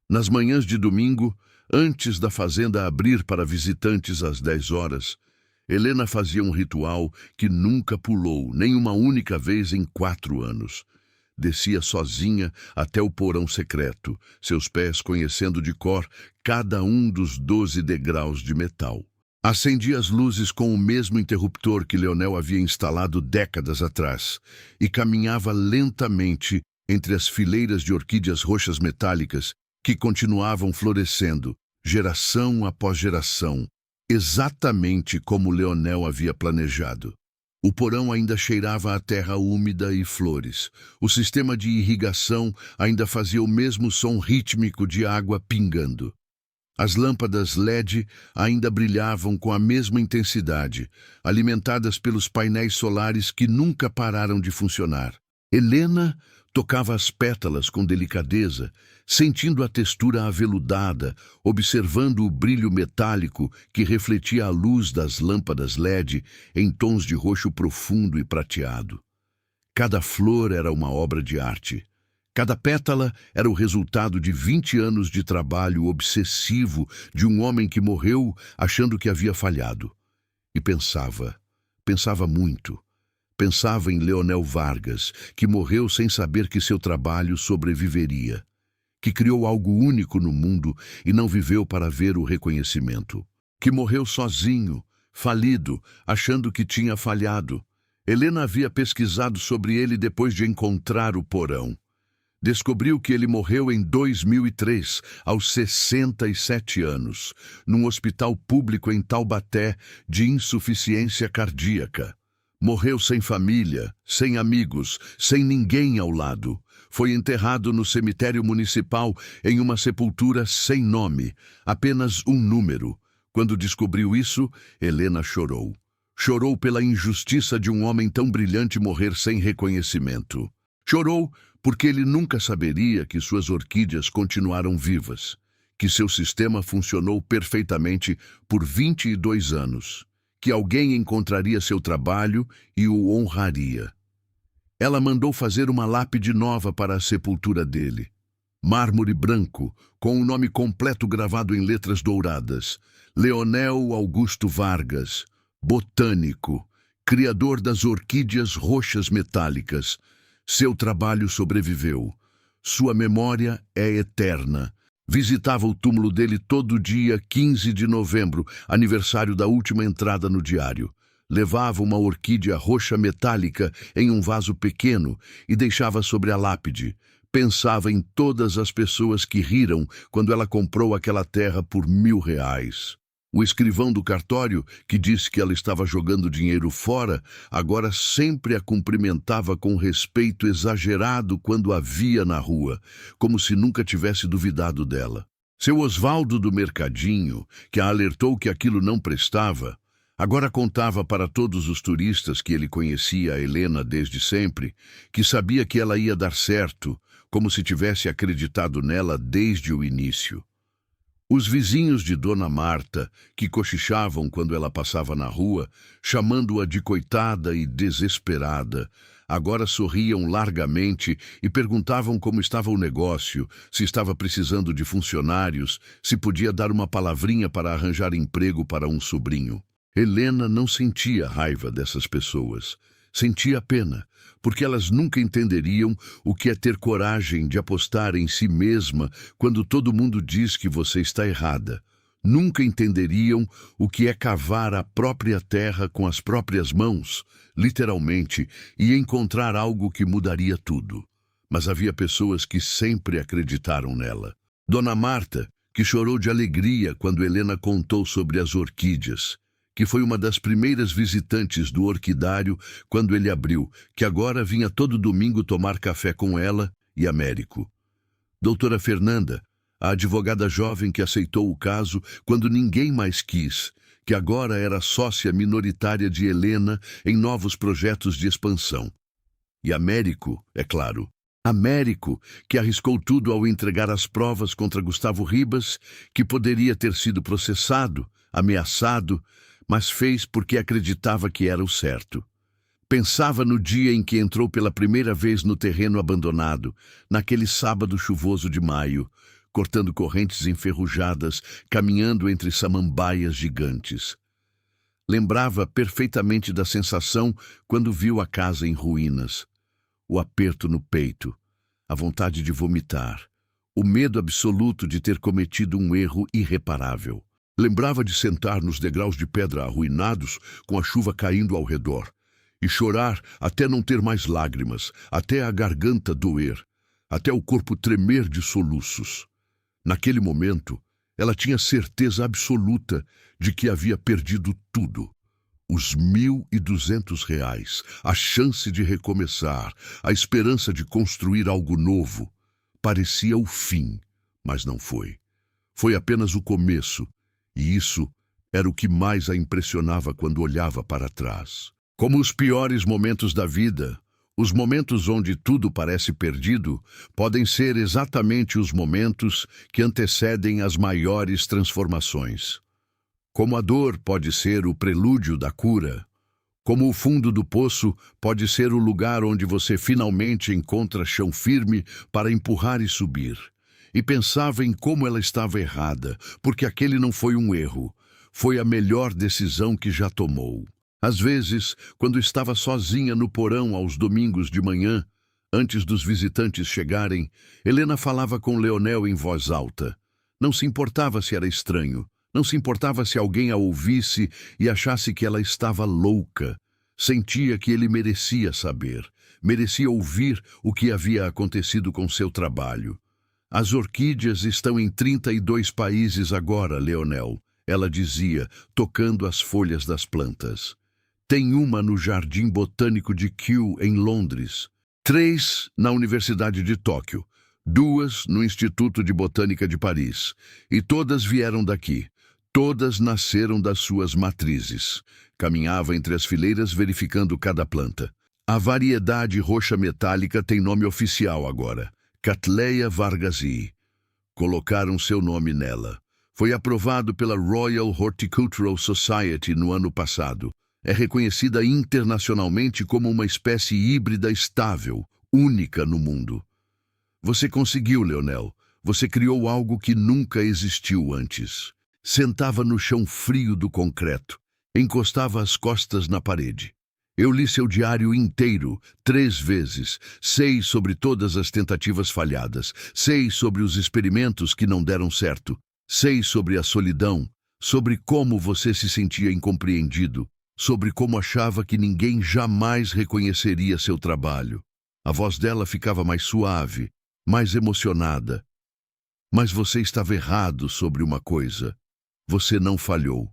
Nas manhãs de domingo, antes da fazenda abrir para visitantes às 10 horas, Helena fazia um ritual que nunca pulou, nem uma única vez em 4 anos. Descia sozinha até o porão secreto, seus pés conhecendo de cor cada um dos 12 degraus de metal. Acendia as luzes com o mesmo interruptor que Leonel havia instalado décadas atrás e caminhava lentamente entre as fileiras de orquídeas roxas metálicas que continuavam florescendo, geração após geração, exatamente como Leonel havia planejado. O porão ainda cheirava a terra úmida e flores. O sistema de irrigação ainda fazia o mesmo som rítmico de água pingando. As lâmpadas LED ainda brilhavam com a mesma intensidade, alimentadas pelos painéis solares que nunca pararam de funcionar. Helena tocava as pétalas com delicadeza, sentindo a textura aveludada, observando o brilho metálico que refletia a luz das lâmpadas LED em tons de roxo profundo e prateado. Cada flor era uma obra de arte. Cada pétala era o resultado de 20 anos de trabalho obsessivo de um homem que morreu achando que havia falhado. E pensava muito. Pensava em Leonel Vargas, que morreu sem saber que seu trabalho sobreviveria, que criou algo único no mundo e não viveu para ver o reconhecimento, que morreu sozinho, falido, achando que tinha falhado. Helena havia pesquisado sobre ele depois de encontrar o porão. Descobriu que ele morreu em 2003, aos 67 anos, num hospital público em Taubaté de insuficiência cardíaca. Morreu sem família, sem amigos, sem ninguém ao lado. Foi enterrado no cemitério municipal em uma sepultura sem nome, apenas um número. Quando descobriu isso, Helena chorou. Chorou pela injustiça de um homem tão brilhante morrer sem reconhecimento. Chorou porque ele nunca saberia que suas orquídeas continuaram vivas, que seu sistema funcionou perfeitamente por 22 anos, que alguém encontraria seu trabalho e o honraria. Ela mandou fazer uma lápide nova para a sepultura dele. Mármore branco, com o nome completo gravado em letras douradas. Leonel Augusto Vargas, botânico, criador das orquídeas roxas metálicas. Seu trabalho sobreviveu. Sua memória é eterna. Visitava o túmulo dele todo dia 15 de novembro, aniversário da última entrada no diário. Levava uma orquídea roxa metálica em um vaso pequeno e deixava sobre a lápide. Pensava em todas as pessoas que riram quando ela comprou aquela terra por R$1.000. O escrivão do cartório, que disse que ela estava jogando dinheiro fora, agora sempre a cumprimentava com respeito exagerado quando a via na rua, como se nunca tivesse duvidado dela. Seu Osvaldo do mercadinho, que a alertou que aquilo não prestava, agora contava para todos os turistas que ele conhecia a Helena desde sempre, que sabia que ela ia dar certo, como se tivesse acreditado nela desde o início. Os vizinhos de Dona Marta, que cochichavam quando ela passava na rua, chamando-a de coitada e desesperada, agora sorriam largamente e perguntavam como estava o negócio, se estava precisando de funcionários, se podia dar uma palavrinha para arranjar emprego para um sobrinho. Helena não sentia raiva dessas pessoas. Sentia pena, porque elas nunca entenderiam o que é ter coragem de apostar em si mesma quando todo mundo diz que você está errada. Nunca entenderiam o que é cavar a própria terra com as próprias mãos, literalmente, e encontrar algo que mudaria tudo. Mas havia pessoas que sempre acreditaram nela. Dona Marta, que chorou de alegria quando Helena contou sobre as orquídeas, que foi uma das primeiras visitantes do orquidário quando ele abriu, que agora vinha todo domingo tomar café com ela e Américo. Doutora Fernanda, a advogada jovem que aceitou o caso quando ninguém mais quis, que agora era sócia minoritária de Helena em novos projetos de expansão. E Américo, é claro. Américo, que arriscou tudo ao entregar as provas contra Gustavo Ribas, que poderia ter sido processado, ameaçado, mas fez porque acreditava que era o certo. Pensava no dia em que entrou pela primeira vez no terreno abandonado, naquele sábado chuvoso de maio, cortando correntes enferrujadas, caminhando entre samambaias gigantes. Lembrava perfeitamente da sensação quando viu a casa em ruínas. O aperto no peito, a vontade de vomitar, o medo absoluto de ter cometido um erro irreparável. Lembrava de sentar nos degraus de pedra arruinados, com a chuva caindo ao redor, e chorar até não ter mais lágrimas, até a garganta doer, até o corpo tremer de soluços. Naquele momento, ela tinha certeza absoluta de que havia perdido tudo. Os R$1.200, a chance de recomeçar, a esperança de construir algo novo. Parecia o fim, mas não foi. Foi apenas o começo. E isso era o que mais a impressionava quando olhava para trás. Como os piores momentos da vida, os momentos onde tudo parece perdido, podem ser exatamente os momentos que antecedem as maiores transformações. Como a dor pode ser o prelúdio da cura, como o fundo do poço pode ser o lugar onde você finalmente encontra chão firme para empurrar e subir. E pensava em como ela estava errada, porque aquele não foi um erro, foi a melhor decisão que já tomou. Às vezes, quando estava sozinha no porão aos domingos de manhã, antes dos visitantes chegarem, Helena falava com Leonel em voz alta. Não se importava se era estranho, não se importava se alguém a ouvisse e achasse que ela estava louca. Sentia que ele merecia saber, merecia ouvir o que havia acontecido com seu trabalho. As orquídeas estão em 32 países agora, Leonel, ela dizia, tocando as folhas das plantas. Tem uma no Jardim Botânico de Kew, em Londres. 3 na Universidade de Tóquio. 2 no Instituto de Botânica de Paris. E todas vieram daqui. Todas nasceram das suas matrizes. Caminhava entre as fileiras verificando cada planta. A variedade roxa metálica tem nome oficial agora. Cattleya vargasii. Colocaram seu nome nela. Foi aprovado pela Royal Horticultural Society no ano passado. É reconhecida internacionalmente como uma espécie híbrida estável, única no mundo. Você conseguiu, Leonel. Você criou algo que nunca existiu antes. Sentava no chão frio do concreto, encostava as costas na parede. Eu li seu diário inteiro, 3 vezes. Sei sobre todas as tentativas falhadas. Sei sobre os experimentos que não deram certo. Sei sobre a solidão, sobre como você se sentia incompreendido, sobre como achava que ninguém jamais reconheceria seu trabalho. A voz dela ficava mais suave, mais emocionada. Mas você estava errado sobre uma coisa. Você não falhou.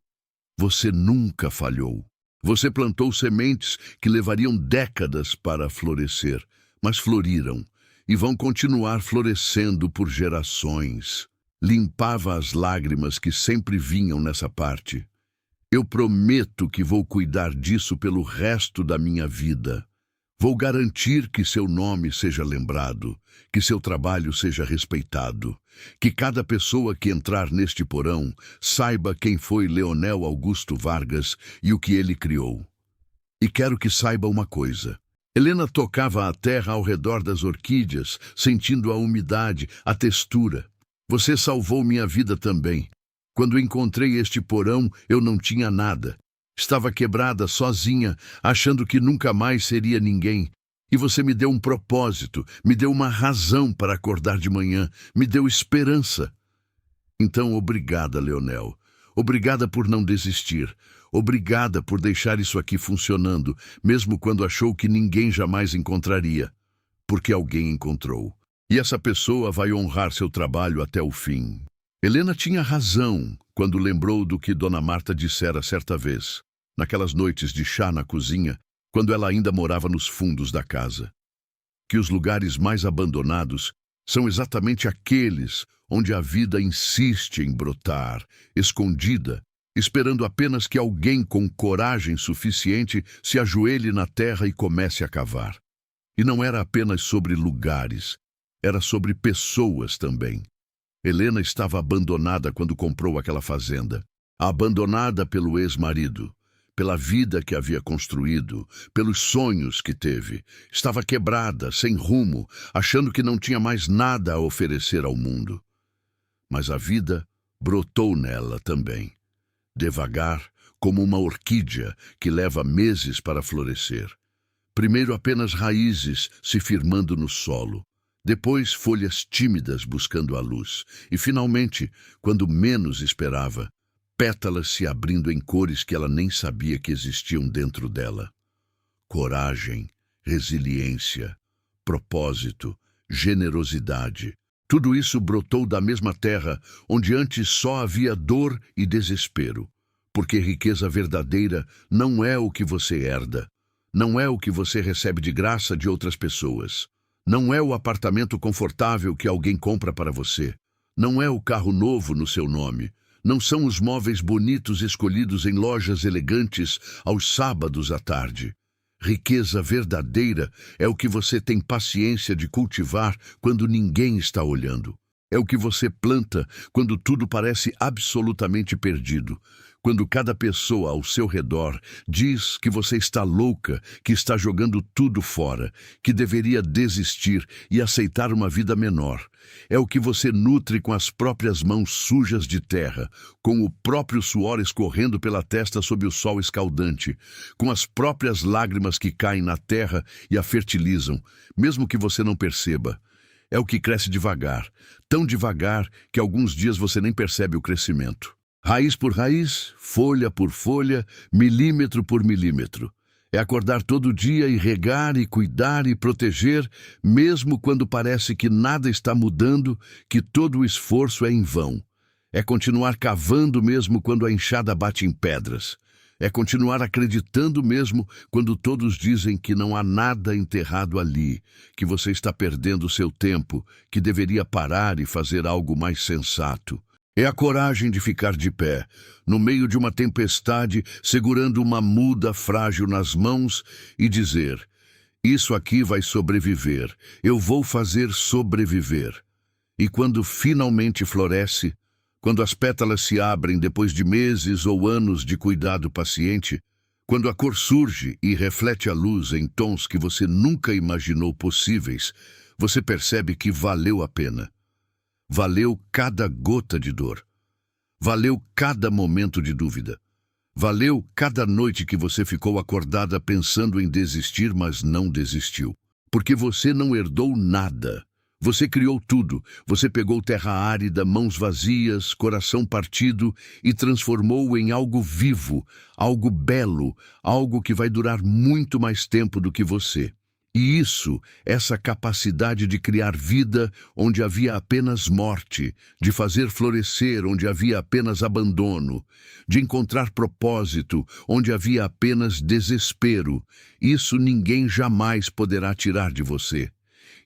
Você nunca falhou. Você plantou sementes que levariam décadas para florescer, mas floriram e vão continuar florescendo por gerações. Limpava as lágrimas que sempre vinham nessa parte. Eu prometo que vou cuidar disso pelo resto da minha vida. Vou garantir que seu nome seja lembrado, que seu trabalho seja respeitado, que cada pessoa que entrar neste porão saiba quem foi Leonel Augusto Vargas e o que ele criou. E quero que saiba uma coisa. Helena tocava a terra ao redor das orquídeas, sentindo a umidade, a textura. Você salvou minha vida também. Quando encontrei este porão, eu não tinha nada. Estava quebrada, sozinha, achando que nunca mais seria ninguém. E você me deu um propósito, me deu uma razão para acordar de manhã, me deu esperança. Então, obrigada, Leonel. Obrigada por não desistir. Obrigada por deixar isso aqui funcionando, mesmo quando achou que ninguém jamais encontraria. Porque alguém encontrou. E essa pessoa vai honrar seu trabalho até o fim. Helena tinha razão quando lembrou do que Dona Marta dissera certa vez, naquelas noites de chá na cozinha, quando ela ainda morava nos fundos da casa. Que os lugares mais abandonados são exatamente aqueles onde a vida insiste em brotar, escondida, esperando apenas que alguém com coragem suficiente se ajoelhe na terra e comece a cavar. E não era apenas sobre lugares, era sobre pessoas também. Helena estava abandonada quando comprou aquela fazenda. Abandonada pelo ex-marido, pela vida que havia construído, pelos sonhos que teve. Estava quebrada, sem rumo, achando que não tinha mais nada a oferecer ao mundo. Mas a vida brotou nela também. Devagar, como uma orquídea que leva meses para florescer. Primeiro apenas raízes se firmando no solo. Depois, folhas tímidas buscando a luz. E, finalmente, quando menos esperava, pétalas se abrindo em cores que ela nem sabia que existiam dentro dela. Coragem, resiliência, propósito, generosidade. Tudo isso brotou da mesma terra onde antes só havia dor e desespero. Porque riqueza verdadeira não é o que você herda. Não é o que você recebe de graça de outras pessoas. Não é o apartamento confortável que alguém compra para você. Não é o carro novo no seu nome. Não são os móveis bonitos escolhidos em lojas elegantes aos sábados à tarde. Riqueza verdadeira é o que você tem paciência de cultivar quando ninguém está olhando. É o que você planta quando tudo parece absolutamente perdido. Quando cada pessoa ao seu redor diz que você está louca, que está jogando tudo fora, que deveria desistir e aceitar uma vida menor. É o que você nutre com as próprias mãos sujas de terra, com o próprio suor escorrendo pela testa sob o sol escaldante, com as próprias lágrimas que caem na terra e a fertilizam, mesmo que você não perceba. É o que cresce devagar, tão devagar que alguns dias você nem percebe o crescimento. Raiz por raiz, folha por folha, milímetro por milímetro. É acordar todo dia e regar e cuidar e proteger, mesmo quando parece que nada está mudando, que todo o esforço é em vão. É continuar cavando mesmo quando a enxada bate em pedras. É continuar acreditando mesmo quando todos dizem que não há nada enterrado ali, que você está perdendo seu tempo, que deveria parar e fazer algo mais sensato. É a coragem de ficar de pé, no meio de uma tempestade, segurando uma muda frágil nas mãos e dizer: isso aqui vai sobreviver, eu vou fazer sobreviver. E quando finalmente floresce, quando as pétalas se abrem depois de meses ou anos de cuidado paciente, quando a cor surge e reflete a luz em tons que você nunca imaginou possíveis, você percebe que valeu a pena. Valeu cada gota de dor. Valeu cada momento de dúvida. Valeu cada noite que você ficou acordada pensando em desistir, mas não desistiu. Porque você não herdou nada. Você criou tudo. Você pegou terra árida, mãos vazias, coração partido e transformou em algo vivo, algo belo, algo que vai durar muito mais tempo do que você. E isso, essa capacidade de criar vida onde havia apenas morte, de fazer florescer onde havia apenas abandono, de encontrar propósito onde havia apenas desespero, isso ninguém jamais poderá tirar de você.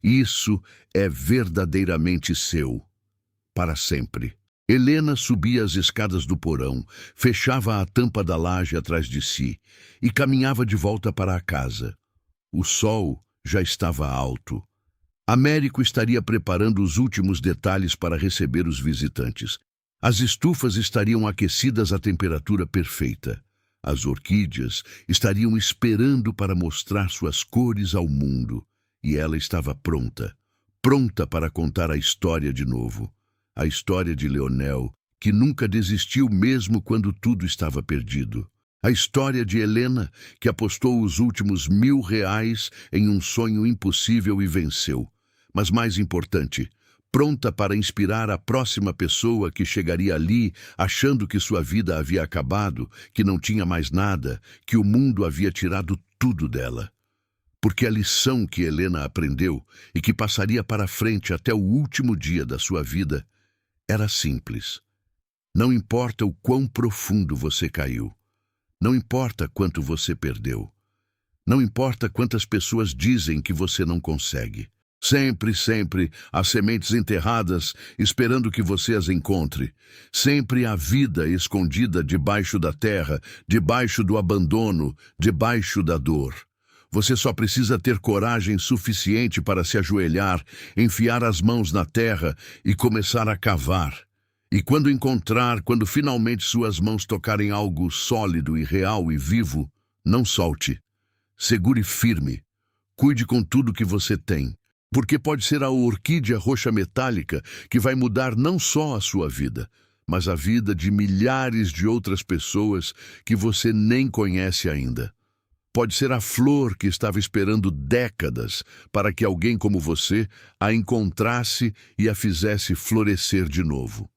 Isso é verdadeiramente seu, para sempre. Helena subia as escadas do porão, fechava a tampa da laje atrás de si e caminhava de volta para a casa. O sol já estava alto. Américo estaria preparando os últimos detalhes para receber os visitantes. As estufas estariam aquecidas à temperatura perfeita. As orquídeas estariam esperando para mostrar suas cores ao mundo. E ela estava pronta, pronta para contar a história de novo. A história de Leonel, que nunca desistiu mesmo quando tudo estava perdido. A história de Helena, que apostou os últimos R$1000 em um sonho impossível e venceu. Mas mais importante, pronta para inspirar a próxima pessoa que chegaria ali achando que sua vida havia acabado, que não tinha mais nada, que o mundo havia tirado tudo dela. Porque a lição que Helena aprendeu e que passaria para frente até o último dia da sua vida era simples. Não importa o quão profundo você caiu. Não importa quanto você perdeu. Não importa quantas pessoas dizem que você não consegue. Sempre, sempre há sementes enterradas esperando que você as encontre. Sempre há vida escondida debaixo da terra, debaixo do abandono, debaixo da dor. Você só precisa ter coragem suficiente para se ajoelhar, enfiar as mãos na terra e começar a cavar. E quando finalmente suas mãos tocarem algo sólido e real e vivo, não solte. Segure firme. Cuide com tudo que você tem. Porque pode ser a orquídea roxa metálica que vai mudar não só a sua vida, mas a vida de milhares de outras pessoas que você nem conhece ainda. Pode ser a flor que estava esperando décadas para que alguém como você a encontrasse e a fizesse florescer de novo.